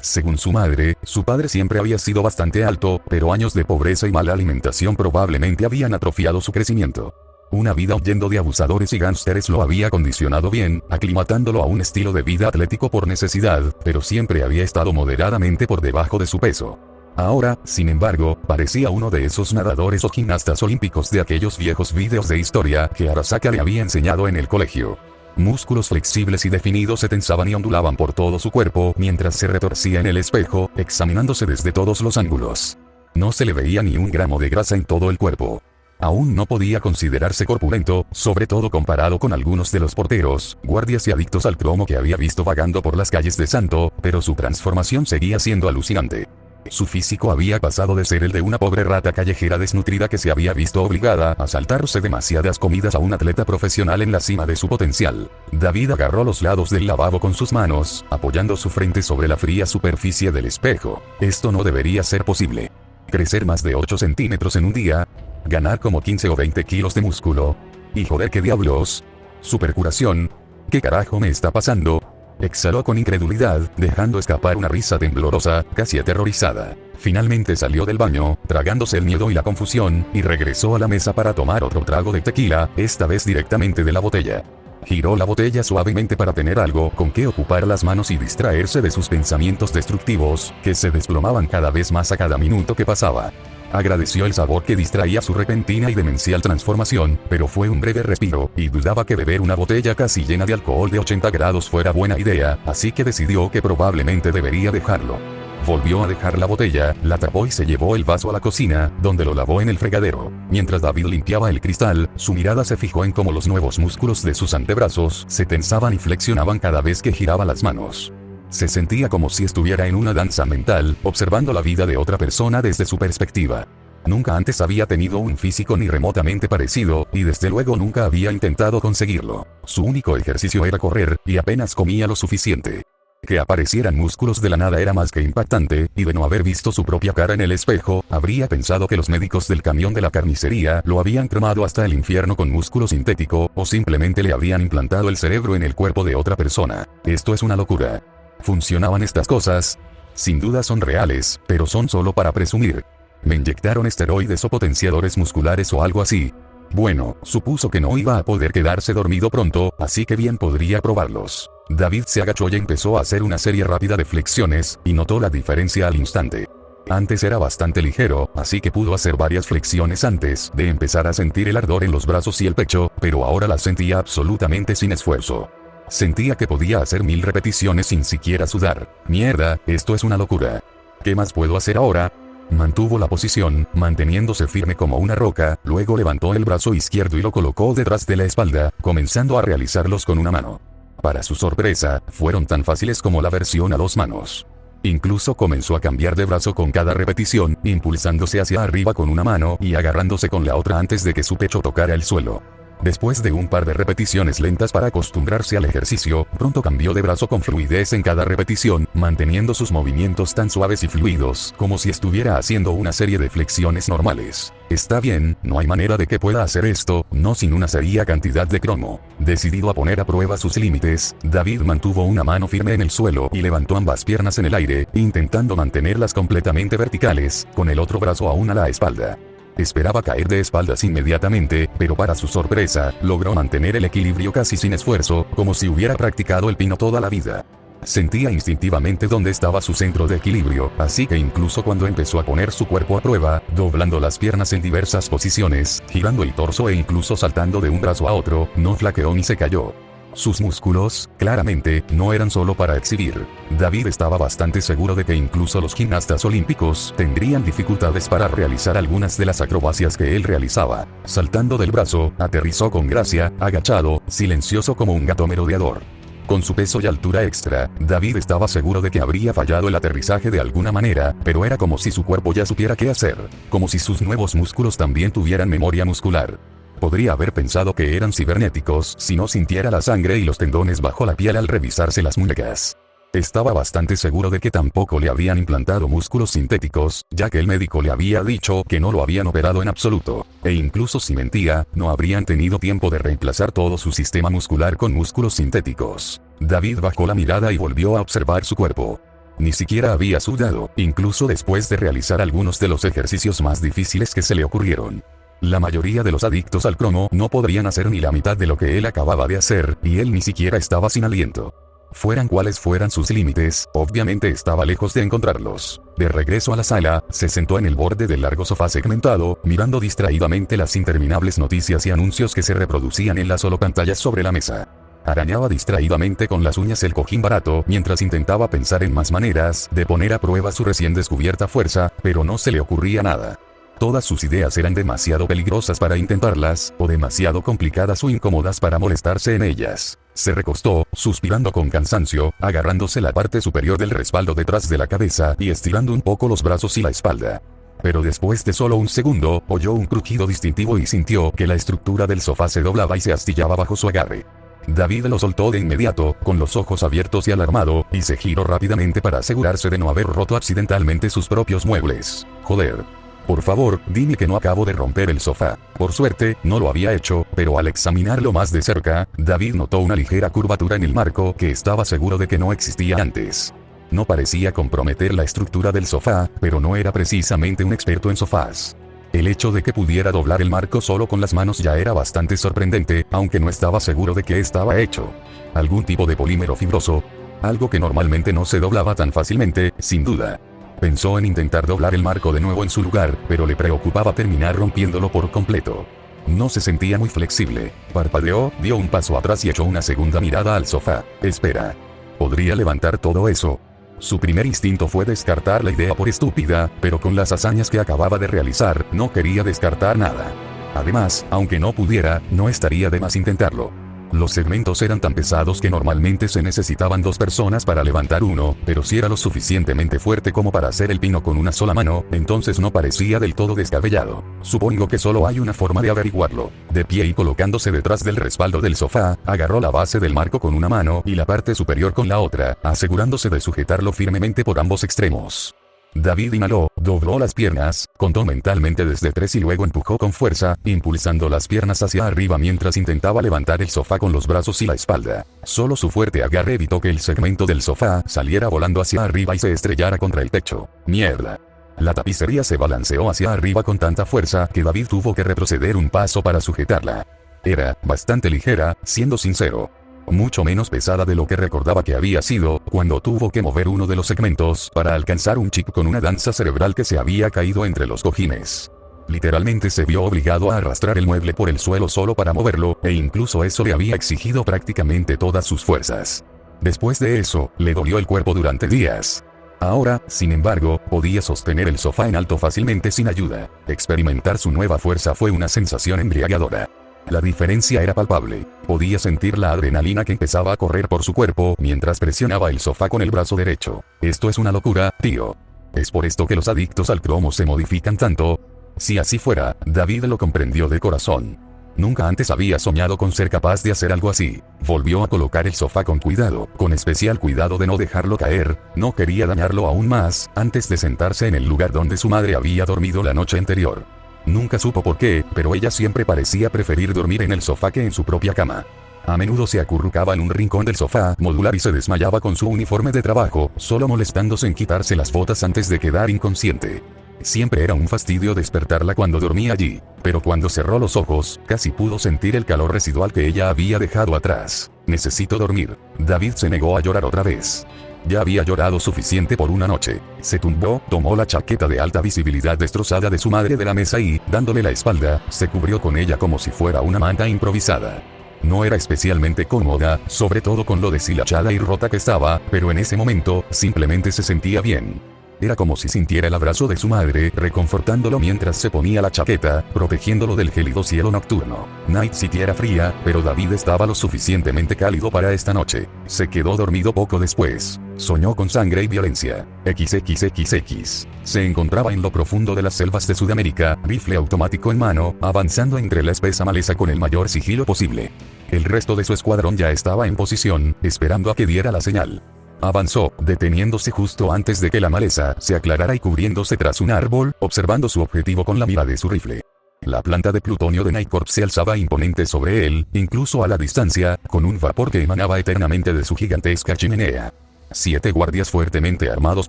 Según su madre, su padre siempre había sido bastante alto, pero años de pobreza y mala alimentación probablemente habían atrofiado su crecimiento. Una vida huyendo de abusadores y gángsteres lo había condicionado bien, aclimatándolo a un estilo de vida atlético por necesidad, pero siempre había estado moderadamente por debajo de su peso. Ahora, sin embargo, parecía uno de esos nadadores o gimnastas olímpicos de aquellos viejos vídeos de historia que Arasaka le había enseñado en el colegio. Músculos flexibles y definidos se tensaban y ondulaban por todo su cuerpo mientras se retorcía en el espejo, examinándose desde todos los ángulos. No se le veía ni un gramo de grasa en todo el cuerpo. Aún no podía considerarse corpulento, sobre todo comparado con algunos de los porteros, guardias y adictos al cromo que había visto vagando por las calles de Santo, pero su transformación seguía siendo alucinante. Su físico había pasado de ser el de una pobre rata callejera desnutrida que se había visto obligada a saltarse demasiadas comidas a un atleta profesional en la cima de su potencial. David agarró los lados del lavabo con sus manos, apoyando su frente sobre la fría superficie del espejo. Esto no debería ser posible. Crecer más de 8 centímetros en un día, ganar como 15 o 20 kilos de músculo. Y joder, ¿qué diablos? Supercuración. ¿Qué carajo me está pasando? Exhaló con incredulidad, dejando escapar una risa temblorosa, casi aterrorizada. Finalmente salió del baño, tragándose el miedo y la confusión, y regresó a la mesa para tomar otro trago de tequila, esta vez directamente de la botella. Giró la botella suavemente para tener algo con que ocupar las manos y distraerse de sus pensamientos destructivos, que se desplomaban cada vez más a cada minuto que pasaba. Agradeció el sabor que distraía su repentina y demencial transformación, pero fue un breve respiro, y dudaba que beber una botella casi llena de alcohol de 80 grados fuera buena idea, así que decidió que probablemente debería dejarlo. Volvió a dejar la botella, la tapó y se llevó el vaso a la cocina, donde lo lavó en el fregadero. Mientras David limpiaba el cristal, su mirada se fijó en cómo los nuevos músculos de sus antebrazos se tensaban y flexionaban cada vez que giraba las manos. Se sentía como si estuviera en una danza mental, observando la vida de otra persona desde su perspectiva. Nunca antes había tenido un físico ni remotamente parecido, y desde luego nunca había intentado conseguirlo. Su único ejercicio era correr, y apenas comía lo suficiente. Que aparecieran músculos de la nada era más que impactante, y de no haber visto su propia cara en el espejo, habría pensado que los médicos del camión de la carnicería lo habían cremado hasta el infierno con músculo sintético, o simplemente le habían implantado el cerebro en el cuerpo de otra persona. Esto es una locura. ¿Funcionaban estas cosas? Sin duda son reales, pero son solo para presumir. ¿Me inyectaron esteroides o potenciadores musculares o algo así? Bueno, supuso que no iba a poder quedarse dormido pronto, así que bien podría probarlos. David se agachó y empezó a hacer una serie rápida de flexiones, y notó la diferencia al instante. Antes era bastante ligero, así que pudo hacer varias flexiones antes de empezar a sentir el ardor en los brazos y el pecho, pero ahora las sentía absolutamente sin esfuerzo. Sentía que podía hacer 1000 repeticiones sin siquiera sudar. Mierda, esto es una locura. ¿Qué más puedo hacer ahora? Mantuvo la posición, manteniéndose firme como una roca, luego levantó el brazo izquierdo y lo colocó detrás de la espalda, comenzando a realizarlos con una mano. Para su sorpresa, fueron tan fáciles como la versión a 2 manos. Incluso comenzó a cambiar de brazo con cada repetición, impulsándose hacia arriba con una mano y agarrándose con la otra antes de que su pecho tocara el suelo. Después de un par de repeticiones lentas para acostumbrarse al ejercicio, pronto cambió de brazo con fluidez en cada repetición, manteniendo sus movimientos tan suaves y fluidos, como si estuviera haciendo una serie de flexiones normales. Está bien, no hay manera de que pueda hacer esto, no sin una seria cantidad de cromo. Decidido a poner a prueba sus límites, David mantuvo una mano firme en el suelo y levantó ambas piernas en el aire, intentando mantenerlas completamente verticales, con el otro brazo aún a la espalda. Esperaba caer de espaldas inmediatamente, pero para su sorpresa, logró mantener el equilibrio casi sin esfuerzo, como si hubiera practicado el pino toda la vida. Sentía instintivamente dónde estaba su centro de equilibrio, así que incluso cuando empezó a poner su cuerpo a prueba, doblando las piernas en diversas posiciones, girando el torso e incluso saltando de un brazo a otro, no flaqueó ni se cayó. Sus músculos, claramente, no eran solo para exhibir. David estaba bastante seguro de que incluso los gimnastas olímpicos tendrían dificultades para realizar algunas de las acrobacias que él realizaba. Saltando del brazo, aterrizó con gracia, agachado, silencioso como un gato merodeador. Con su peso y altura extra, David estaba seguro de que habría fallado el aterrizaje de alguna manera, pero era como si su cuerpo ya supiera qué hacer, como si sus nuevos músculos también tuvieran memoria muscular. Podría haber pensado que eran cibernéticos si no sintiera la sangre y los tendones bajo la piel al revisarse las muñecas. Estaba bastante seguro de que tampoco le habían implantado músculos sintéticos, ya que el médico le había dicho que no lo habían operado en absoluto, e incluso si mentía, no habrían tenido tiempo de reemplazar todo su sistema muscular con músculos sintéticos. David bajó la mirada y volvió a observar su cuerpo. Ni siquiera había sudado, incluso después de realizar algunos de los ejercicios más difíciles que se le ocurrieron. La mayoría de los adictos al cromo no podrían hacer ni la mitad de lo que él acababa de hacer, y él ni siquiera estaba sin aliento. Fueran cuales fueran sus límites, obviamente estaba lejos de encontrarlos. De regreso a la sala, se sentó en el borde del largo sofá segmentado, mirando distraídamente las interminables noticias y anuncios que se reproducían en las solo pantallas sobre la mesa. Arañaba distraídamente con las uñas el cojín barato mientras intentaba pensar en más maneras de poner a prueba su recién descubierta fuerza, pero no se le ocurría nada. Todas sus ideas eran demasiado peligrosas para intentarlas, o demasiado complicadas o incómodas para molestarse en ellas. Se recostó, suspirando con cansancio, agarrándose la parte superior del respaldo detrás de la cabeza y estirando un poco los brazos y la espalda. Pero después de solo un segundo, oyó un crujido distintivo y sintió que la estructura del sofá se doblaba y se astillaba bajo su agarre. David lo soltó de inmediato, con los ojos abiertos y alarmado, y se giró rápidamente para asegurarse de no haber roto accidentalmente sus propios muebles. Joder. Por favor, dime que no acabo de romper el sofá. Por suerte, no lo había hecho, pero al examinarlo más de cerca, David notó una ligera curvatura en el marco que estaba seguro de que no existía antes. No parecía comprometer la estructura del sofá, pero no era precisamente un experto en sofás. El hecho de que pudiera doblar el marco solo con las manos ya era bastante sorprendente, aunque no estaba seguro de qué estaba hecho. Algún tipo de polímero fibroso. Algo que normalmente no se doblaba tan fácilmente, sin duda. Pensó en intentar doblar el marco de nuevo en su lugar, pero le preocupaba terminar rompiéndolo por completo. No se sentía muy flexible. Parpadeó, dio un paso atrás y echó una segunda mirada al sofá. Espera. ¿Podría levantar todo eso? Su primer instinto fue descartar la idea por estúpida, pero con las hazañas que acababa de realizar, no quería descartar nada. Además, aunque no pudiera, no estaría de más intentarlo. Los segmentos eran tan pesados que normalmente se necesitaban 2 personas para levantar uno, pero si era lo suficientemente fuerte como para hacer el pino con una sola mano, entonces no parecía del todo descabellado. Supongo que solo hay una forma de averiguarlo. De pie y colocándose detrás del respaldo del sofá, agarró la base del marco con una mano y la parte superior con la otra, asegurándose de sujetarlo firmemente por ambos extremos. David inhaló, dobló las piernas, contó mentalmente desde 3 y luego empujó con fuerza, impulsando las piernas hacia arriba mientras intentaba levantar el sofá con los brazos y la espalda. Solo su fuerte agarre evitó que el segmento del sofá saliera volando hacia arriba y se estrellara contra el techo. ¡Mierda! La tapicería se balanceó hacia arriba con tanta fuerza que David tuvo que retroceder un paso para sujetarla. Era bastante ligera, siendo sincero. Mucho menos pesada de lo que recordaba que había sido, cuando tuvo que mover uno de los segmentos para alcanzar un chip con una danza cerebral que se había caído entre los cojines. Literalmente se vio obligado a arrastrar el mueble por el suelo solo para moverlo, e incluso eso le había exigido prácticamente todas sus fuerzas. Después de eso, le dolió el cuerpo durante días. Ahora, sin embargo, podía sostener el sofá en alto fácilmente sin ayuda. Experimentar su nueva fuerza fue una sensación embriagadora. La diferencia era palpable. Podía sentir la adrenalina que empezaba a correr por su cuerpo mientras presionaba el sofá con el brazo derecho. Esto es una locura, tío. ¿Es por esto que los adictos al cromo se modifican tanto? Si así fuera, David lo comprendió de corazón. Nunca antes había soñado con ser capaz de hacer algo así. Volvió a colocar el sofá con cuidado, con especial cuidado de no dejarlo caer, no quería dañarlo aún más, antes de sentarse en el lugar donde su madre había dormido la noche anterior. Nunca supo por qué, pero ella siempre parecía preferir dormir en el sofá que en su propia cama. A menudo se acurrucaba en un rincón del sofá modular y se desmayaba con su uniforme de trabajo, solo molestándose en quitarse las botas antes de quedar inconsciente. Siempre era un fastidio despertarla cuando dormía allí, pero cuando cerró los ojos, casi pudo sentir el calor residual que ella había dejado atrás. Necesito dormir. David se negó a llorar otra vez. Ya había llorado suficiente por una noche. Se tumbó, tomó la chaqueta de alta visibilidad destrozada de su madre de la mesa y, dándole la espalda, se cubrió con ella como si fuera una manta improvisada. No era especialmente cómoda, sobre todo con lo deshilachada y rota que estaba, pero en ese momento, simplemente se sentía bien. Era como si sintiera el abrazo de su madre, reconfortándolo mientras se ponía la chaqueta, protegiéndolo del gélido cielo nocturno. Night City era fría, pero David estaba lo suficientemente cálido para esta noche. Se quedó dormido poco después. Soñó con sangre y violencia. XXXX. Se encontraba en lo profundo de las selvas de Sudamérica, rifle automático en mano, avanzando entre la espesa maleza con el mayor sigilo posible. El resto de su escuadrón ya estaba en posición, esperando a que diera la señal. Avanzó, deteniéndose justo antes de que la maleza se aclarara y cubriéndose tras un árbol, observando su objetivo con la mira de su rifle. La planta de plutonio de Night Corp se alzaba imponente sobre él, incluso a la distancia, con un vapor que emanaba eternamente de su gigantesca chimenea. 7 guardias fuertemente armados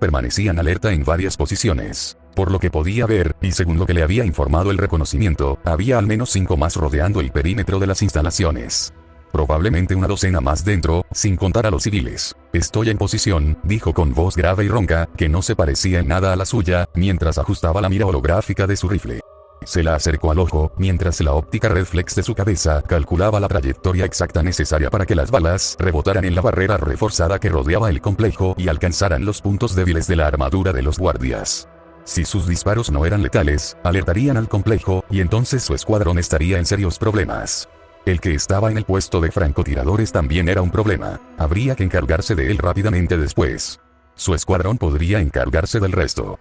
permanecían alerta en varias posiciones. Por lo que podía ver, y según lo que le había informado el reconocimiento, había al menos 5 más rodeando el perímetro de las instalaciones. Probablemente una docena más dentro, sin contar a los civiles. Estoy en posición, dijo con voz grave y ronca, que no se parecía en nada a la suya, mientras ajustaba la mira holográfica de su rifle. Se la acercó al ojo, mientras la óptica reflex de su cabeza calculaba la trayectoria exacta necesaria para que las balas rebotaran en la barrera reforzada que rodeaba el complejo y alcanzaran los puntos débiles de la armadura de los guardias. Si sus disparos no eran letales, alertarían al complejo, y entonces su escuadrón estaría en serios problemas. El que estaba en el puesto de francotiradores también era un problema. Habría que encargarse de él rápidamente después. Su escuadrón podría encargarse del resto.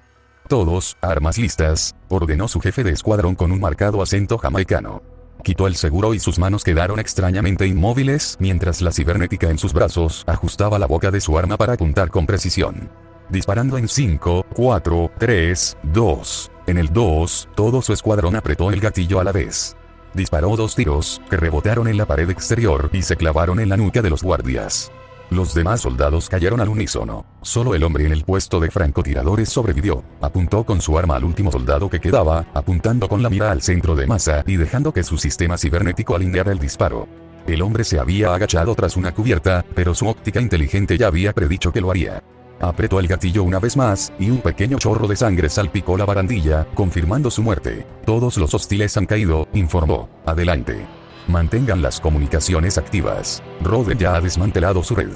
Todos, armas listas, ordenó su jefe de escuadrón con un marcado acento jamaicano. Quitó el seguro y sus manos quedaron extrañamente inmóviles mientras la cibernética en sus brazos ajustaba la boca de su arma para apuntar con precisión. Disparando en 5, 4, 3, 2. En el 2, todo su escuadrón apretó el gatillo a la vez. Disparó 2 tiros, que rebotaron en la pared exterior y se clavaron en la nuca de los guardias. Los demás soldados cayeron al unísono. Solo el hombre en el puesto de francotiradores sobrevivió. Apuntó con su arma al último soldado que quedaba, apuntando con la mira al centro de masa y dejando que su sistema cibernético alineara el disparo. El hombre se había agachado tras una cubierta, pero su óptica inteligente ya había predicho que lo haría. Apretó el gatillo una vez más, y un pequeño chorro de sangre salpicó la barandilla, confirmando su muerte. Todos los hostiles han caído, informó. Adelante. Mantengan las comunicaciones activas. Roden ya ha desmantelado su red.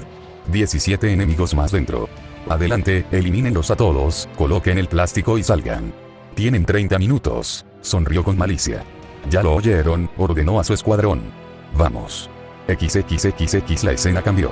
17 enemigos más dentro. Adelante, elimínenlos a todos, coloquen el plástico y salgan. Tienen 30 minutos. Sonrió con malicia. Ya lo oyeron, ordenó a su escuadrón. Vamos. XXXX. La escena cambió.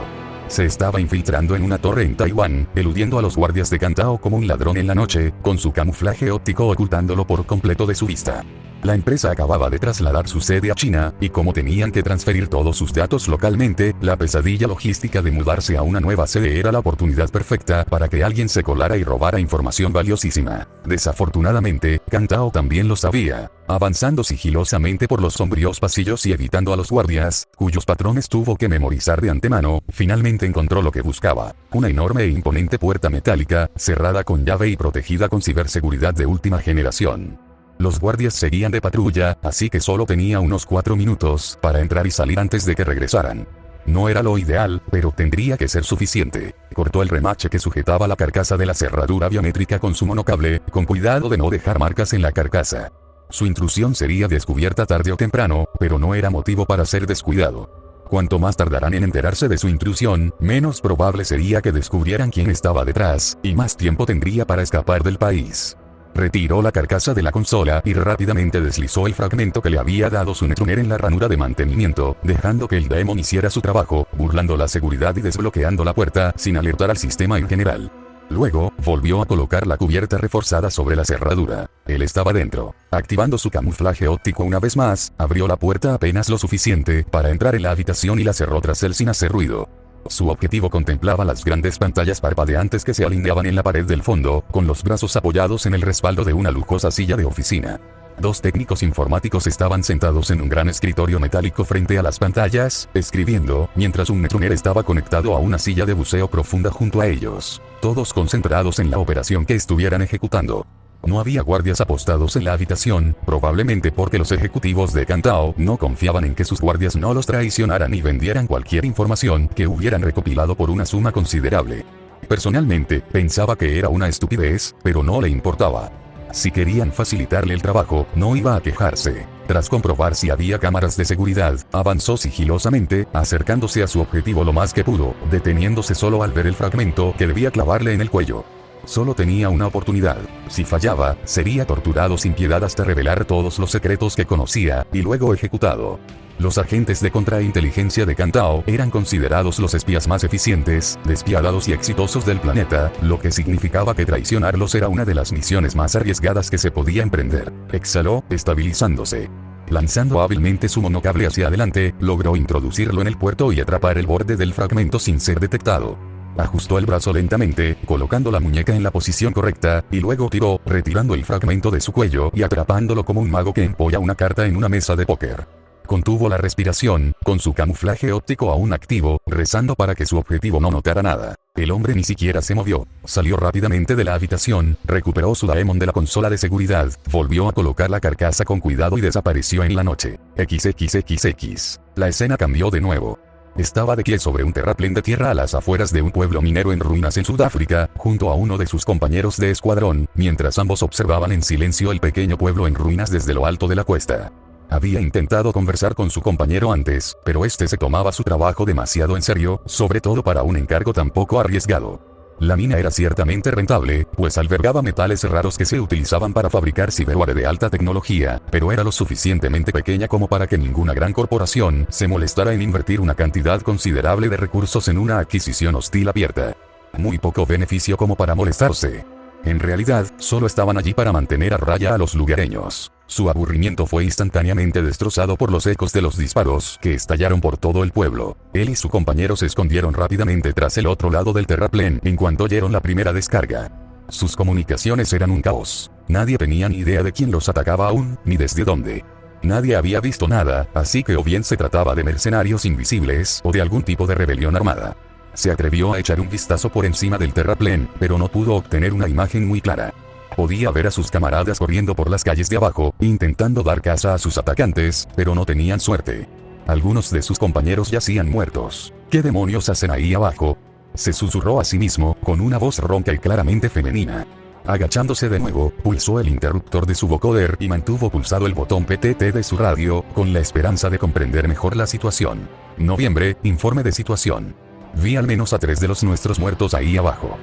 Se estaba infiltrando en una torre en Taiwán, eludiendo a los guardias de Cantao como un ladrón en la noche, con su camuflaje óptico ocultándolo por completo de su vista. La empresa acababa de trasladar su sede a China, y como tenían que transferir todos sus datos localmente, la pesadilla logística de mudarse a una nueva sede era la oportunidad perfecta para que alguien se colara y robara información valiosísima. Desafortunadamente, Cantao también lo sabía. Avanzando sigilosamente por los sombríos pasillos y evitando a los guardias, cuyos patrones tuvo que memorizar de antemano, finalmente encontró lo que buscaba. Una enorme e imponente puerta metálica, cerrada con llave y protegida con ciberseguridad de última generación. Los guardias seguían de patrulla, así que solo tenía unos 4 minutos para entrar y salir antes de que regresaran. No era lo ideal, pero tendría que ser suficiente. Cortó el remache que sujetaba la carcasa de la cerradura biométrica con su monocable, con cuidado de no dejar marcas en la carcasa. Su intrusión sería descubierta tarde o temprano, pero no era motivo para ser descuidado. Cuanto más tardaran en enterarse de su intrusión, menos probable sería que descubrieran quién estaba detrás, y más tiempo tendría para escapar del país. Retiró la carcasa de la consola y rápidamente deslizó el fragmento que le había dado su Netrunner en la ranura de mantenimiento, dejando que el Daemon hiciera su trabajo, burlando la seguridad y desbloqueando la puerta sin alertar al sistema en general. Luego, volvió a colocar la cubierta reforzada sobre la cerradura. Él estaba dentro. Activando su camuflaje óptico una vez más, abrió la puerta apenas lo suficiente para entrar en la habitación y la cerró tras él sin hacer ruido. Su objetivo contemplaba las grandes pantallas parpadeantes que se alineaban en la pared del fondo, con los brazos apoyados en el respaldo de una lujosa silla de oficina. 2 técnicos informáticos estaban sentados en un gran escritorio metálico frente a las pantallas, escribiendo, mientras un Netrunner estaba conectado a una silla de buceo profunda junto a ellos, todos concentrados en la operación que estuvieran ejecutando. No había guardias apostados en la habitación, probablemente porque los ejecutivos de Cantao no confiaban en que sus guardias no los traicionaran y vendieran cualquier información que hubieran recopilado por una suma considerable. Personalmente, pensaba que era una estupidez, pero no le importaba. Si querían facilitarle el trabajo, no iba a quejarse. Tras comprobar si había cámaras de seguridad, avanzó sigilosamente, acercándose a su objetivo lo más que pudo, deteniéndose solo al ver el fragmento que debía clavarle en el cuello. Solo tenía una oportunidad. Si fallaba, sería torturado sin piedad hasta revelar todos los secretos que conocía, y luego ejecutado. Los agentes de contrainteligencia de Cantao eran considerados los espías más eficientes, despiadados y exitosos del planeta, lo que significaba que traicionarlos era una de las misiones más arriesgadas que se podía emprender. Exhaló, estabilizándose. Lanzando hábilmente su monocable hacia adelante, logró introducirlo en el puerto y atrapar el borde del fragmento sin ser detectado. Ajustó el brazo lentamente, colocando la muñeca en la posición correcta, y luego tiró, retirando el fragmento de su cuello y atrapándolo como un mago que empolla una carta en una mesa de póker. Contuvo la respiración, con su camuflaje óptico aún activo, rezando para que su objetivo no notara nada. El hombre ni siquiera se movió. Salió rápidamente de la habitación, recuperó su daemon de la consola de seguridad, volvió a colocar la carcasa con cuidado y desapareció en la noche. XXXX. La escena cambió de nuevo. Estaba de pie sobre un terraplén de tierra a las afueras de un pueblo minero en ruinas en Sudáfrica, junto a uno de sus compañeros de escuadrón, mientras ambos observaban en silencio el pequeño pueblo en ruinas desde lo alto de la cuesta. Había intentado conversar con su compañero antes, pero este se tomaba su trabajo demasiado en serio, sobre todo para un encargo tan poco arriesgado. La mina era ciertamente rentable, pues albergaba metales raros que se utilizaban para fabricar ciberware de alta tecnología, pero era lo suficientemente pequeña como para que ninguna gran corporación se molestara en invertir una cantidad considerable de recursos en una adquisición hostil abierta. Muy poco beneficio como para molestarse. En realidad, solo estaban allí para mantener a raya a los lugareños. Su aburrimiento fue instantáneamente destrozado por los ecos de los disparos que estallaron por todo el pueblo. Él y su compañero se escondieron rápidamente tras el otro lado del terraplén en cuanto oyeron la primera descarga. Sus comunicaciones eran un caos. Nadie tenía ni idea de quién los atacaba aún, ni desde dónde. Nadie había visto nada, así que o bien se trataba de mercenarios invisibles o de algún tipo de rebelión armada. Se atrevió a echar un vistazo por encima del terraplén, pero no pudo obtener una imagen muy clara. Podía ver a sus camaradas corriendo por las calles de abajo, intentando dar caza a sus atacantes, pero no tenían suerte. Algunos de sus compañeros yacían muertos. ¿Qué demonios hacen ahí abajo?, se susurró a sí mismo, con una voz ronca y claramente femenina. Agachándose de nuevo, pulsó el interruptor de su vocoder y mantuvo pulsado el botón PTT de su radio, con la esperanza de comprender mejor la situación. Noviembre, informe de situación. Vi al menos a 3 de los nuestros muertos ahí abajo.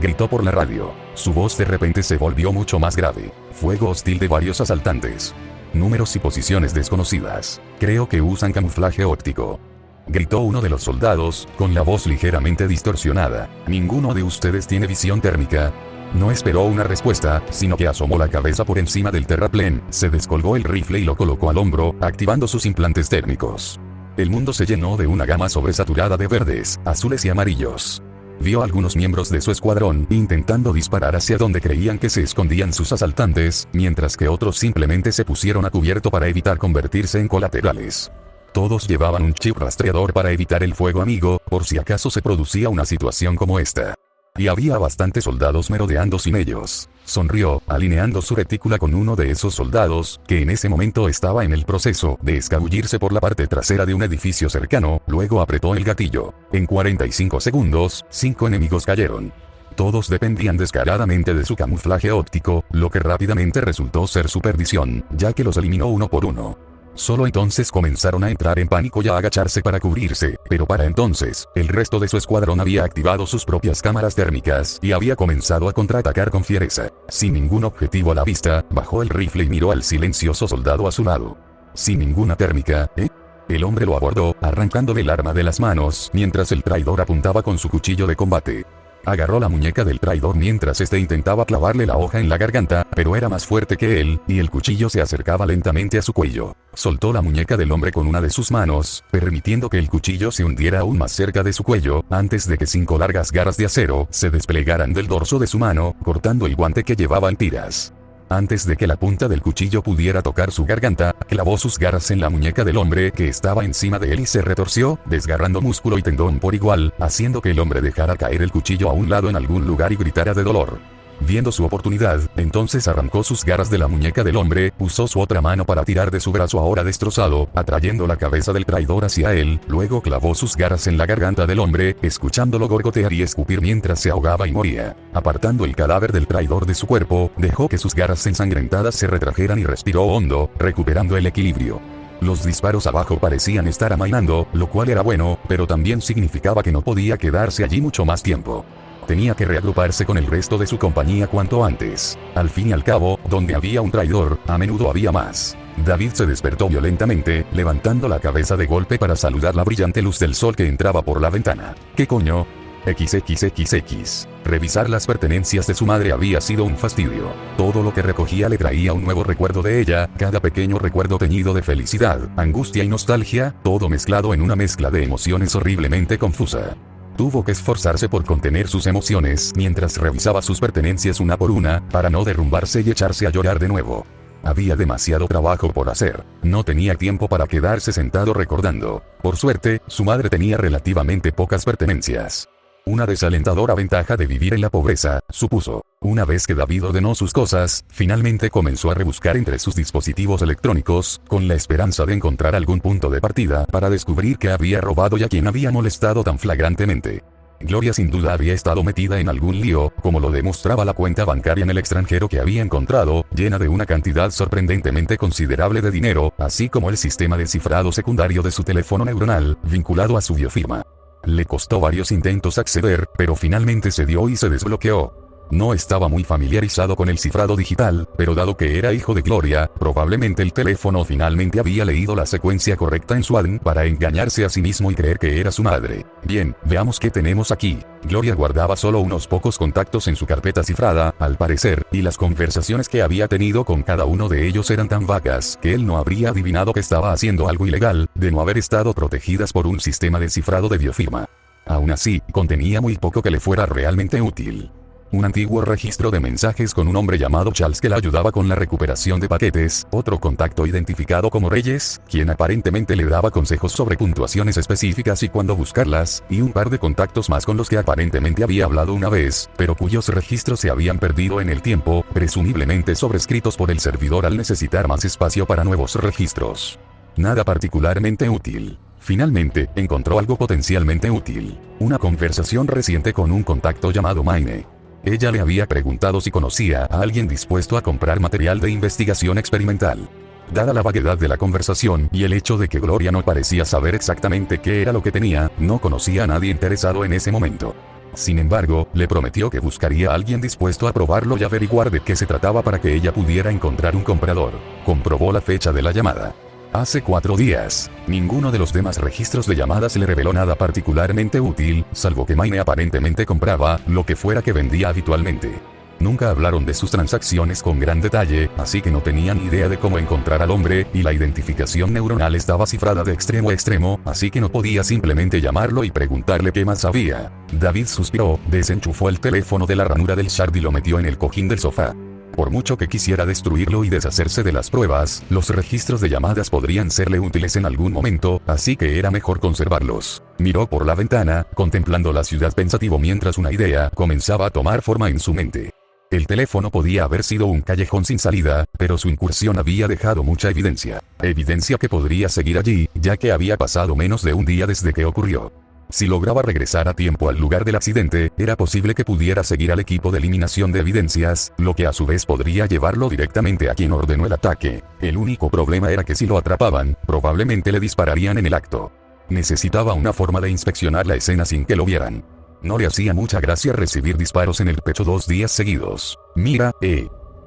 Gritó por la radio. Su voz de repente se volvió mucho más grave. Fuego hostil de varios asaltantes. Números y posiciones desconocidas. Creo que usan camuflaje óptico. Gritó uno de los soldados, con la voz ligeramente distorsionada. ¿Ninguno de ustedes tiene visión térmica? No esperó una respuesta, sino que asomó la cabeza por encima del terraplén, se descolgó el rifle y lo colocó al hombro, activando sus implantes térmicos. El mundo se llenó de una gama sobresaturada de verdes, azules y amarillos. Vio a algunos miembros de su escuadrón intentando disparar hacia donde creían que se escondían sus asaltantes, mientras que otros simplemente se pusieron a cubierto para evitar convertirse en colaterales. Todos llevaban un chip rastreador para evitar el fuego amigo, por si acaso se producía una situación como esta. Y había bastantes soldados merodeando sin ellos. Sonrió, alineando su retícula con uno de esos soldados, que en ese momento estaba en el proceso de escabullirse por la parte trasera de un edificio cercano, luego apretó el gatillo. En 45 segundos, 5 enemigos cayeron. Todos dependían descaradamente de su camuflaje óptico, lo que rápidamente resultó ser su perdición, ya que los eliminó uno por uno. Solo entonces comenzaron a entrar en pánico y a agacharse para cubrirse, pero para entonces, el resto de su escuadrón había activado sus propias cámaras térmicas y había comenzado a contraatacar con fiereza. Sin ningún objetivo a la vista, bajó el rifle y miró al silencioso soldado a su lado. Sin ninguna térmica, ¿eh? El hombre lo abordó, arrancándole el arma de las manos, mientras el traidor apuntaba con su cuchillo de combate. Agarró la muñeca del traidor mientras este intentaba clavarle la hoja en la garganta, pero era más fuerte que él, y el cuchillo se acercaba lentamente a su cuello. Soltó la muñeca del hombre con una de sus manos, permitiendo que el cuchillo se hundiera aún más cerca de su cuello, antes de que 5 largas garras de acero se desplegaran del dorso de su mano, cortando el guante que llevaba en tiras. Antes de que la punta del cuchillo pudiera tocar su garganta, clavó sus garras en la muñeca del hombre que estaba encima de él y se retorció, desgarrando músculo y tendón por igual, haciendo que el hombre dejara caer el cuchillo a un lado en algún lugar y gritara de dolor. Viendo su oportunidad, entonces arrancó sus garras de la muñeca del hombre, usó su otra mano para tirar de su brazo ahora destrozado, atrayendo la cabeza del traidor hacia él, luego clavó sus garras en la garganta del hombre, escuchándolo gorgotear y escupir mientras se ahogaba y moría. Apartando el cadáver del traidor de su cuerpo, dejó que sus garras ensangrentadas se retrajeran y respiró hondo, recuperando el equilibrio. Los disparos abajo parecían estar amainando, lo cual era bueno, pero también significaba que no podía quedarse allí mucho más tiempo. tenía que reagruparse con el resto de su compañía cuanto antes. Al fin y al cabo, donde había un traidor, a menudo había más. David se despertó violentamente, levantando la cabeza de golpe para saludar la brillante luz del sol que entraba por la ventana. ¿Qué coño? XXXX. Revisar las pertenencias de su madre había sido un fastidio. Todo lo que recogía le traía un nuevo recuerdo de ella, cada pequeño recuerdo teñido de felicidad, angustia y nostalgia, todo mezclado en una mezcla de emociones horriblemente confusa. Tuvo que esforzarse por contener sus emociones mientras revisaba sus pertenencias una por una, para no derrumbarse y echarse a llorar de nuevo. Había demasiado trabajo por hacer. No tenía tiempo para quedarse sentado recordando. Por suerte, su madre tenía relativamente pocas pertenencias. Una desalentadora ventaja de vivir en la pobreza, supuso. Una vez que David ordenó sus cosas, finalmente comenzó a rebuscar entre sus dispositivos electrónicos, con la esperanza de encontrar algún punto de partida para descubrir qué había robado y a quién había molestado tan flagrantemente. Gloria sin duda había estado metida en algún lío, como lo demostraba la cuenta bancaria en el extranjero que había encontrado, llena de una cantidad sorprendentemente considerable de dinero, así como el sistema de cifrado secundario de su teléfono neuronal, vinculado a su biofirma. Le costó varios intentos acceder, pero finalmente se dio y se desbloqueó. No estaba muy familiarizado con el cifrado digital, pero dado que era hijo de Gloria, probablemente el teléfono finalmente había leído la secuencia correcta en su ADN para engañarse a sí mismo y creer que era su madre. Bien, veamos qué tenemos aquí. Gloria guardaba solo unos pocos contactos en su carpeta cifrada, al parecer, y las conversaciones que había tenido con cada uno de ellos eran tan vagas que él no habría adivinado que estaba haciendo algo ilegal, de no haber estado protegidas por un sistema de cifrado de biofirma. Aún así, contenía muy poco que le fuera realmente útil. Un antiguo registro de mensajes con un hombre llamado Charles que la ayudaba con la recuperación de paquetes, otro contacto identificado como Reyes, quien aparentemente le daba consejos sobre puntuaciones específicas y cuándo buscarlas, y un par de contactos más con los que aparentemente había hablado una vez, pero cuyos registros se habían perdido en el tiempo, presumiblemente sobrescritos por el servidor al necesitar más espacio para nuevos registros. Nada particularmente útil. Finalmente, encontró algo potencialmente útil. Una conversación reciente con un contacto llamado Maine. Ella le había preguntado si conocía a alguien dispuesto a comprar material de investigación experimental. Dada la vaguedad de la conversación y el hecho de que Gloria no parecía saber exactamente qué era lo que tenía, no conocía a nadie interesado en ese momento. Sin embargo, le prometió que buscaría a alguien dispuesto a probarlo y averiguar de qué se trataba para que ella pudiera encontrar un comprador. Comprobó la fecha de la llamada. Hace 4 días. Ninguno de los demás registros de llamadas le reveló nada particularmente útil, salvo que Maine aparentemente compraba lo que fuera que vendía habitualmente. Nunca hablaron de sus transacciones con gran detalle, así que no tenían idea de cómo encontrar al hombre, y la identificación neuronal estaba cifrada de extremo a extremo, así que no podía simplemente llamarlo y preguntarle qué más sabía. David suspiró, desenchufó el teléfono de la ranura del shard y lo metió en el cojín del sofá. Por mucho que quisiera destruirlo y deshacerse de las pruebas, los registros de llamadas podrían serle útiles en algún momento, así que era mejor conservarlos. Miró por la ventana, contemplando la ciudad pensativo mientras una idea comenzaba a tomar forma en su mente. El teléfono podía haber sido un callejón sin salida, pero su incursión había dejado mucha evidencia. Evidencia que podría seguir allí, ya que había pasado menos de un día desde que ocurrió. Si lograba regresar a tiempo al lugar del accidente, era posible que pudiera seguir al equipo de eliminación de evidencias, lo que a su vez podría llevarlo directamente a quien ordenó el ataque. El único problema era que si lo atrapaban, probablemente le dispararían en el acto. Necesitaba una forma de inspeccionar la escena sin que lo vieran. No le hacía mucha gracia recibir disparos en el pecho 2 días seguidos. Mira,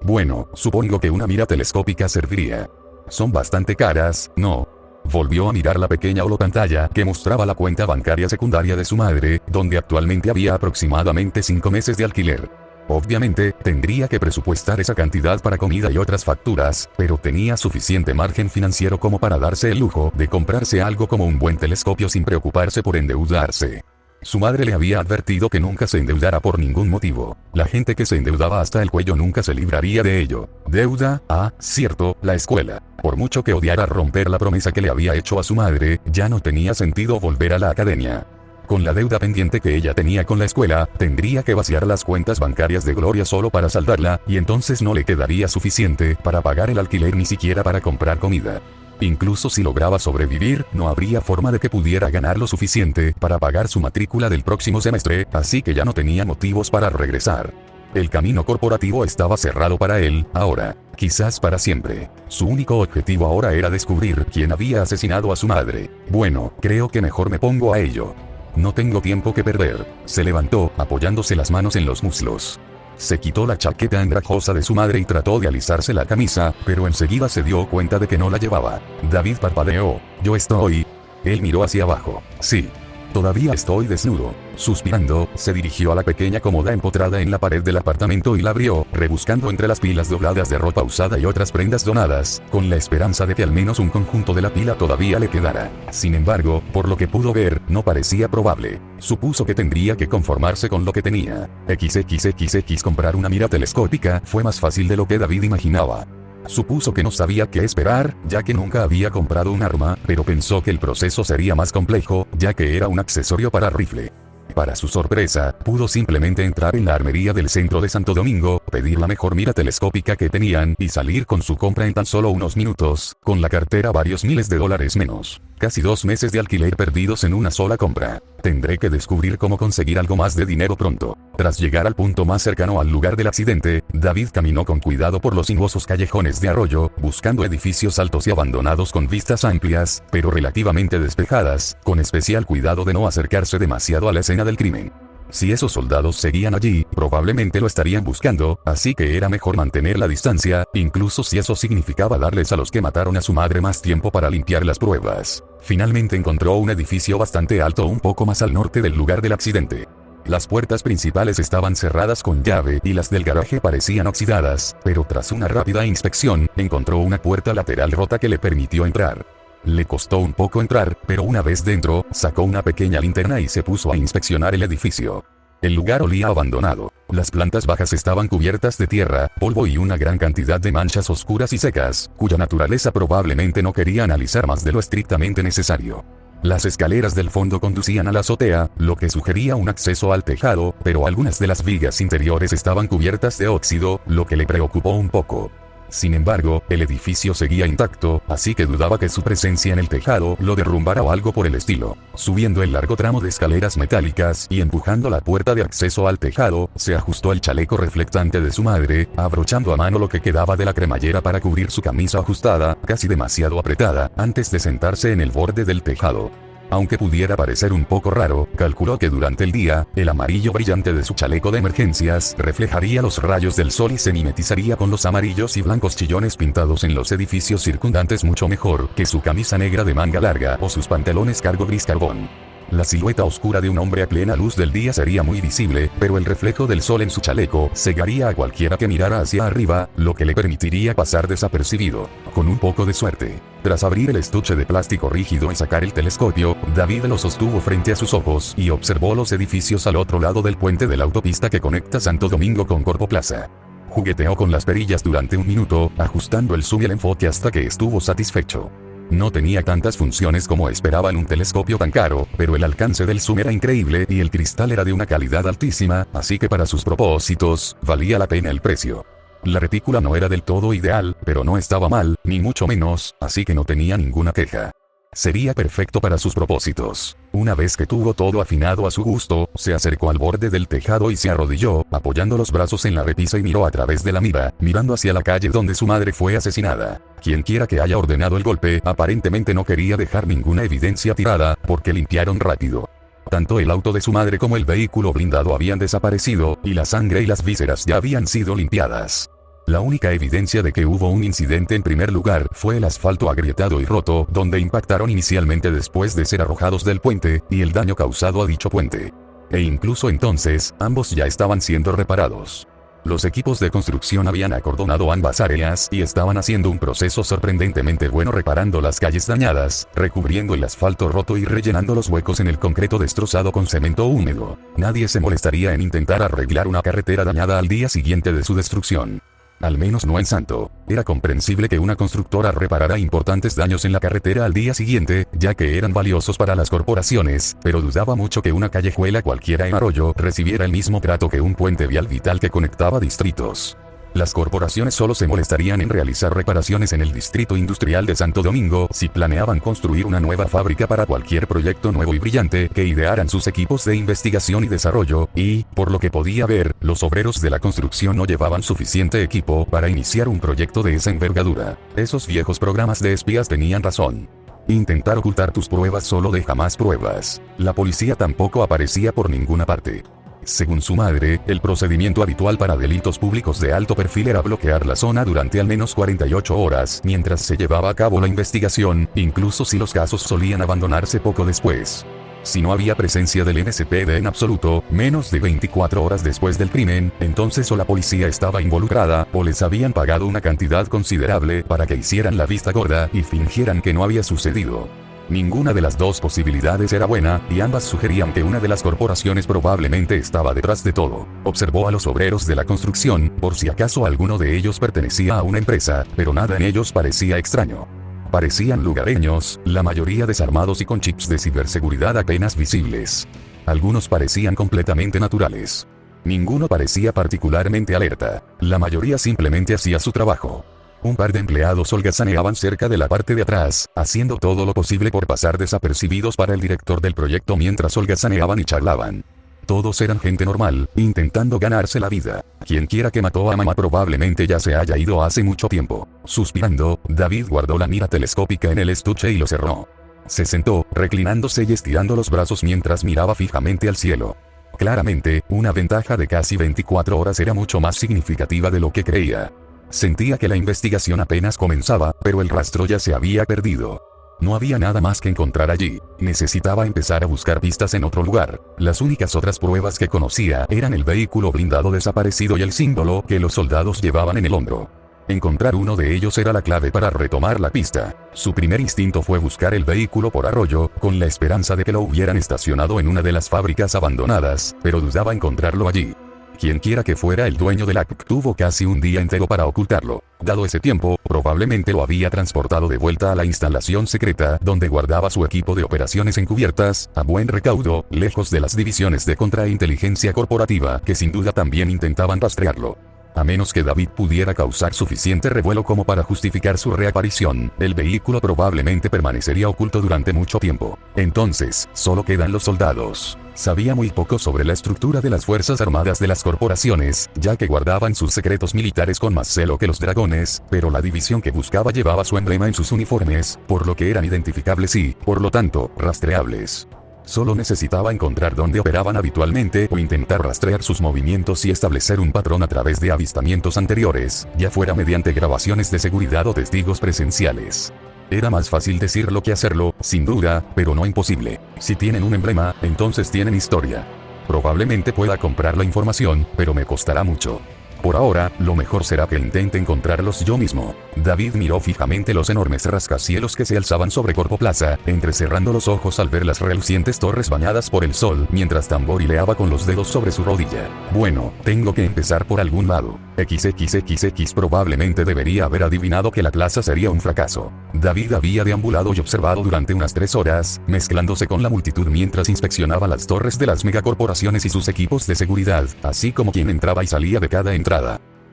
Bueno, supongo que una mira telescópica serviría. Son bastante caras, ¿no? Volvió a mirar la pequeña holopantalla que mostraba la cuenta bancaria secundaria de su madre, donde actualmente había aproximadamente 5 meses de alquiler. Obviamente, tendría que presupuestar esa cantidad para comida y otras facturas, pero tenía suficiente margen financiero como para darse el lujo de comprarse algo como un buen telescopio sin preocuparse por endeudarse. Su madre le había advertido que nunca se endeudara por ningún motivo. La gente que se endeudaba hasta el cuello nunca se libraría de ello. Deuda, cierto, la escuela. Por mucho que odiara romper la promesa que le había hecho a su madre, ya no tenía sentido volver a la academia. Con la deuda pendiente que ella tenía con la escuela, tendría que vaciar las cuentas bancarias de Gloria solo para saldarla, y entonces no le quedaría suficiente para pagar el alquiler ni siquiera para comprar comida. Incluso si lograba sobrevivir, no habría forma de que pudiera ganar lo suficiente para pagar su matrícula del próximo semestre, así que ya no tenía motivos para regresar. El camino corporativo estaba cerrado para él, ahora, quizás para siempre. Su único objetivo ahora era descubrir quién había asesinado a su madre. Bueno, creo que mejor me pongo a ello. No tengo tiempo que perder. Se levantó, apoyándose las manos en los muslos. Se quitó la chaqueta andrajosa de su madre y trató de alisarse la camisa, pero enseguida se dio cuenta de que no la llevaba. David parpadeó. Yo estoy... Él miró hacia abajo. Sí. Todavía estoy desnudo. Suspirando, se dirigió a la pequeña cómoda empotrada en la pared del apartamento y la abrió, rebuscando entre las pilas dobladas de ropa usada y otras prendas donadas, con la esperanza de que al menos un conjunto de la pila todavía le quedara. Sin embargo, por lo que pudo ver, no parecía probable. Supuso que tendría que conformarse con lo que tenía. XXXX comprar una mira telescópica fue más fácil de lo que David imaginaba. Supuso que no sabía qué esperar, ya que nunca había comprado un arma, pero pensó que el proceso sería más complejo, ya que era un accesorio para rifle. Para su sorpresa, pudo simplemente entrar en la armería del centro de Santo Domingo, pedir la mejor mira telescópica que tenían y salir con su compra en tan solo unos minutos, con la cartera varios miles de dólares menos. Casi 2 meses de alquiler perdidos en una sola compra. Tendré que descubrir cómo conseguir algo más de dinero pronto. Tras llegar al punto más cercano al lugar del accidente, David caminó con cuidado por los sinuosos callejones de arroyo, buscando edificios altos y abandonados con vistas amplias, pero relativamente despejadas, con especial cuidado de no acercarse demasiado a la escena del crimen. Si esos soldados seguían allí, probablemente lo estarían buscando, así que era mejor mantener la distancia, incluso si eso significaba darles a los que mataron a su madre más tiempo para limpiar las pruebas. Finalmente encontró un edificio bastante alto un poco más al norte del lugar del accidente. Las puertas principales estaban cerradas con llave y las del garaje parecían oxidadas, pero tras una rápida inspección, encontró una puerta lateral rota que le permitió entrar. Le costó un poco entrar, pero una vez dentro, sacó una pequeña linterna y se puso a inspeccionar el edificio. El lugar olía abandonado. Las plantas bajas estaban cubiertas de tierra, polvo y una gran cantidad de manchas oscuras y secas, cuya naturaleza probablemente no quería analizar más de lo estrictamente necesario. Las escaleras del fondo conducían a la azotea, lo que sugería un acceso al tejado, pero algunas de las vigas interiores estaban cubiertas de óxido, lo que le preocupó un poco. Sin embargo, el edificio seguía intacto, así que dudaba que su presencia en el tejado lo derrumbara o algo por el estilo. Subiendo el largo tramo de escaleras metálicas y empujando la puerta de acceso al tejado, se ajustó el chaleco reflectante de su madre, abrochando a mano lo que quedaba de la cremallera para cubrir su camisa ajustada, casi demasiado apretada, antes de sentarse en el borde del tejado. Aunque pudiera parecer un poco raro, calculó que durante el día, el amarillo brillante de su chaleco de emergencias reflejaría los rayos del sol y se mimetizaría con los amarillos y blancos chillones pintados en los edificios circundantes mucho mejor que su camisa negra de manga larga o sus pantalones cargo gris carbón. La silueta oscura de un hombre a plena luz del día sería muy visible, pero el reflejo del sol en su chaleco cegaría a cualquiera que mirara hacia arriba, lo que le permitiría pasar desapercibido, con un poco de suerte. Tras abrir el estuche de plástico rígido y sacar el telescopio, David lo sostuvo frente a sus ojos y observó los edificios al otro lado del puente de la autopista que conecta Santo Domingo con Corpo Plaza. Jugueteó con las perillas durante un minuto, ajustando el zoom y el enfoque hasta que estuvo satisfecho. No tenía tantas funciones como esperaba en un telescopio tan caro, pero el alcance del zoom era increíble y el cristal era de una calidad altísima, así que para sus propósitos, valía la pena el precio. La retícula no era del todo ideal, pero no estaba mal, ni mucho menos, así que no tenía ninguna queja. Sería perfecto para sus propósitos. Una vez que tuvo todo afinado a su gusto, se acercó al borde del tejado y se arrodilló, apoyando los brazos en la repisa y miró a través de la mira, mirando hacia la calle donde su madre fue asesinada. Quienquiera que haya ordenado el golpe, aparentemente no quería dejar ninguna evidencia tirada, porque limpiaron rápido. Tanto el auto de su madre como el vehículo blindado habían desaparecido, y la sangre y las vísceras ya habían sido limpiadas. La única evidencia de que hubo un incidente en primer lugar fue el asfalto agrietado y roto donde impactaron inicialmente después de ser arrojados del puente, y el daño causado a dicho puente. E incluso entonces, ambos ya estaban siendo reparados. Los equipos de construcción habían acordonado ambas áreas y estaban haciendo un proceso sorprendentemente bueno reparando las calles dañadas, recubriendo el asfalto roto y rellenando los huecos en el concreto destrozado con cemento húmedo. Nadie se molestaría en intentar arreglar una carretera dañada al día siguiente de su destrucción. Al menos no en Santo. Era comprensible que una constructora reparara importantes daños en la carretera al día siguiente, ya que eran valiosos para las corporaciones, pero dudaba mucho que una callejuela cualquiera en Arroyo recibiera el mismo trato que un puente vial vital que conectaba distritos. Las corporaciones solo se molestarían en realizar reparaciones en el distrito industrial de Santo Domingo si planeaban construir una nueva fábrica para cualquier proyecto nuevo y brillante que idearan sus equipos de investigación y desarrollo, y, por lo que podía ver, los obreros de la construcción no llevaban suficiente equipo para iniciar un proyecto de esa envergadura. Esos viejos programas de espías tenían razón. Intentar ocultar tus pruebas solo deja más pruebas. La policía tampoco aparecía por ninguna parte. Según su madre, el procedimiento habitual para delitos públicos de alto perfil era bloquear la zona durante al menos 48 horas mientras se llevaba a cabo la investigación, incluso si los casos solían abandonarse poco después. Si no había presencia del NSPD en absoluto, menos de 24 horas después del crimen, entonces o la policía estaba involucrada, o les habían pagado una cantidad considerable para que hicieran la vista gorda y fingieran que no había sucedido. Ninguna de las dos posibilidades era buena, y ambas sugerían que una de las corporaciones probablemente estaba detrás de todo. Observó a los obreros de la construcción, por si acaso alguno de ellos pertenecía a una empresa, pero nada en ellos parecía extraño. Parecían lugareños, la mayoría desarmados y con chips de ciberseguridad apenas visibles. Algunos parecían completamente naturales. Ninguno parecía particularmente alerta. La mayoría simplemente hacía su trabajo. Un par de empleados holgazaneaban cerca de la parte de atrás, haciendo todo lo posible por pasar desapercibidos para el director del proyecto mientras holgazaneaban y charlaban. Todos eran gente normal, intentando ganarse la vida. Quienquiera que mató a mamá probablemente ya se haya ido hace mucho tiempo. Suspirando, David guardó la mira telescópica en el estuche y lo cerró. Se sentó, reclinándose y estirando los brazos mientras miraba fijamente al cielo. Claramente, una ventaja de casi 24 horas era mucho más significativa de lo que creía. Sentía que la investigación apenas comenzaba, pero el rastro ya se había perdido. No había nada más que encontrar allí. Necesitaba empezar a buscar pistas en otro lugar. Las únicas otras pruebas que conocía eran el vehículo blindado desaparecido y el símbolo que los soldados llevaban en el hombro. Encontrar uno de ellos era la clave para retomar la pista. Su primer instinto fue buscar el vehículo por arroyo, con la esperanza de que lo hubieran estacionado en una de las fábricas abandonadas, pero dudaba encontrarlo allí. Quienquiera que fuera el dueño del ACP tuvo casi un día entero para ocultarlo. Dado ese tiempo, probablemente lo había transportado de vuelta a la instalación secreta donde guardaba su equipo de operaciones encubiertas, a buen recaudo, lejos de las divisiones de contrainteligencia corporativa que sin duda también intentaban rastrearlo. A menos que David pudiera causar suficiente revuelo como para justificar su reaparición, el vehículo probablemente permanecería oculto durante mucho tiempo. Entonces, solo quedan los soldados. Sabía muy poco sobre la estructura de las fuerzas armadas de las corporaciones, ya que guardaban sus secretos militares con más celo que los dragones, pero la división que buscaba llevaba su emblema en sus uniformes, por lo que eran identificables y, por lo tanto, rastreables. Solo necesitaba encontrar dónde operaban habitualmente o intentar rastrear sus movimientos y establecer un patrón a través de avistamientos anteriores, ya fuera mediante grabaciones de seguridad o testigos presenciales. Era más fácil decirlo que hacerlo, sin duda, pero no imposible. Si tienen un emblema, entonces tienen historia. Probablemente pueda comprar la información, pero me costará mucho. Por ahora, lo mejor será que intente encontrarlos yo mismo. David miró fijamente los enormes rascacielos que se alzaban sobre Corpo Plaza, entrecerrando los ojos al ver las relucientes torres bañadas por el sol, mientras tamborileaba con los dedos sobre su rodilla. Bueno, tengo que empezar por algún lado. XXXX probablemente debería haber adivinado que la plaza sería un fracaso. David había deambulado y observado durante unas 3 horas, mezclándose con la multitud mientras inspeccionaba las torres de las megacorporaciones y sus equipos de seguridad, así como quien entraba y salía de cada entrada.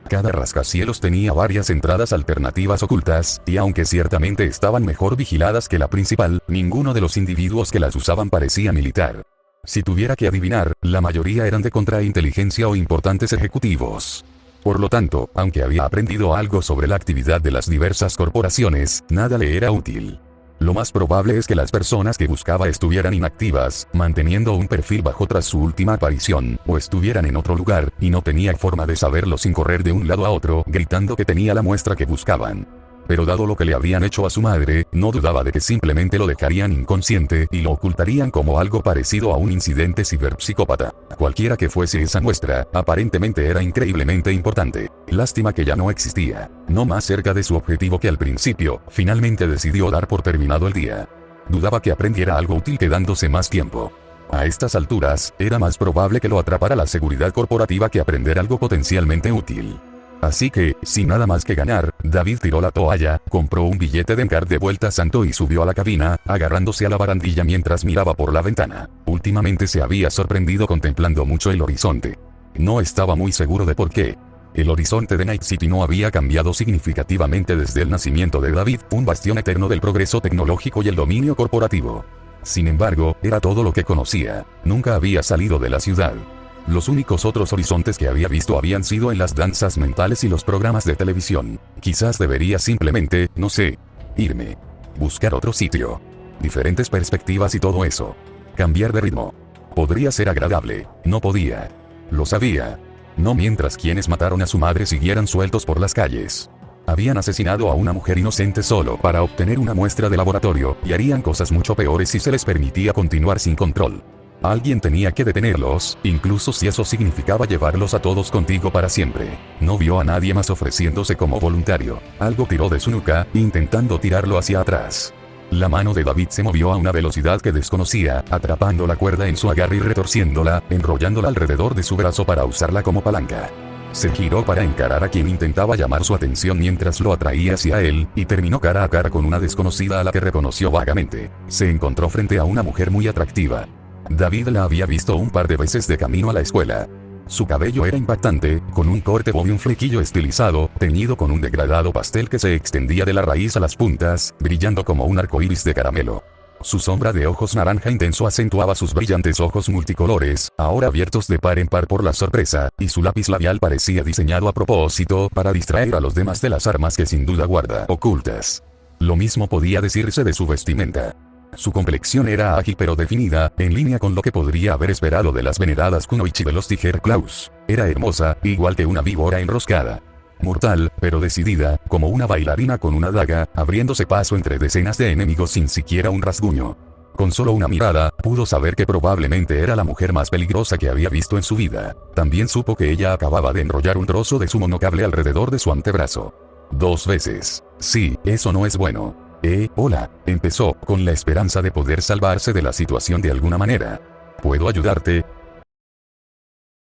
Cada rascacielos tenía varias entradas alternativas ocultas, y aunque ciertamente estaban mejor vigiladas que la principal, ninguno de los individuos que las usaban parecía militar. Si tuviera que adivinar, la mayoría eran de contrainteligencia o importantes ejecutivos. Por lo tanto, aunque había aprendido algo sobre la actividad de las diversas corporaciones, nada le era útil. Lo más probable es que las personas que buscaba estuvieran inactivas, manteniendo un perfil bajo tras su última aparición, o estuvieran en otro lugar, y no tenía forma de saberlo sin correr de un lado a otro, gritando que tenía la muestra que buscaban. Pero dado lo que le habían hecho a su madre, no dudaba de que simplemente lo dejarían inconsciente y lo ocultarían como algo parecido a un incidente ciberpsicópata. Cualquiera que fuese esa muestra, aparentemente era increíblemente importante. Lástima que ya no existía. No más cerca de su objetivo que al principio, finalmente decidió dar por terminado el día. Dudaba que aprendiera algo útil quedándose más tiempo. A estas alturas, era más probable que lo atrapara la seguridad corporativa que aprender algo potencialmente útil. Así que, sin nada más que ganar, David tiró la toalla, compró un billete de Encar de vuelta a Santo y subió a la cabina, agarrándose a la barandilla mientras miraba por la ventana. Últimamente se había sorprendido contemplando mucho el horizonte. No estaba muy seguro de por qué. El horizonte de Night City no había cambiado significativamente desde el nacimiento de David, un bastión eterno del progreso tecnológico y el dominio corporativo. Sin embargo, era todo lo que conocía. Nunca había salido de la ciudad. Los únicos otros horizontes que había visto habían sido en las danzas mentales y los programas de televisión. Quizás debería simplemente, no sé, irme. Buscar otro sitio. Diferentes perspectivas y todo eso. Cambiar de ritmo. Podría ser agradable. No podía. Lo sabía. No mientras quienes mataron a su madre siguieran sueltos por las calles. Habían asesinado a una mujer inocente solo para obtener una muestra de laboratorio, y harían cosas mucho peores si se les permitía continuar sin control. Alguien tenía que detenerlos, incluso si eso significaba llevarlos a todos contigo para siempre. No vio a nadie más ofreciéndose como voluntario. Algo tiró de su nuca, intentando tirarlo hacia atrás. La mano de David se movió a una velocidad que desconocía, atrapando la cuerda en su agarre y retorciéndola, enrollándola alrededor de su brazo para usarla como palanca. Se giró para encarar a quien intentaba llamar su atención mientras lo atraía hacia él, y terminó cara a cara con una desconocida a la que reconoció vagamente. Se encontró frente a una mujer muy atractiva. David la había visto un par de veces de camino a la escuela. Su cabello era impactante, con un corte bob y un flequillo estilizado, teñido con un degradado pastel que se extendía de la raíz a las puntas, brillando como un arco iris de caramelo. Su sombra de ojos naranja intenso acentuaba sus brillantes ojos multicolores, ahora abiertos de par en par por la sorpresa, y su lápiz labial parecía diseñado a propósito para distraer a los demás de las armas que sin duda guarda ocultas. Lo mismo podía decirse de su vestimenta. Su complexión era ágil pero definida, en línea con lo que podría haber esperado de las veneradas kunoichi de los Tiger Claws. Era hermosa, igual que una víbora enroscada. Mortal, pero decidida, como una bailarina con una daga, abriéndose paso entre decenas de enemigos sin siquiera un rasguño. Con solo una mirada, pudo saber que probablemente era la mujer más peligrosa que había visto en su vida. También supo que ella acababa de enrollar un trozo de su monocable alrededor de su antebrazo. 2 veces. Sí, eso no es bueno. Hola, empezó, con la esperanza de poder salvarse de la situación de alguna manera. ¿Puedo ayudarte?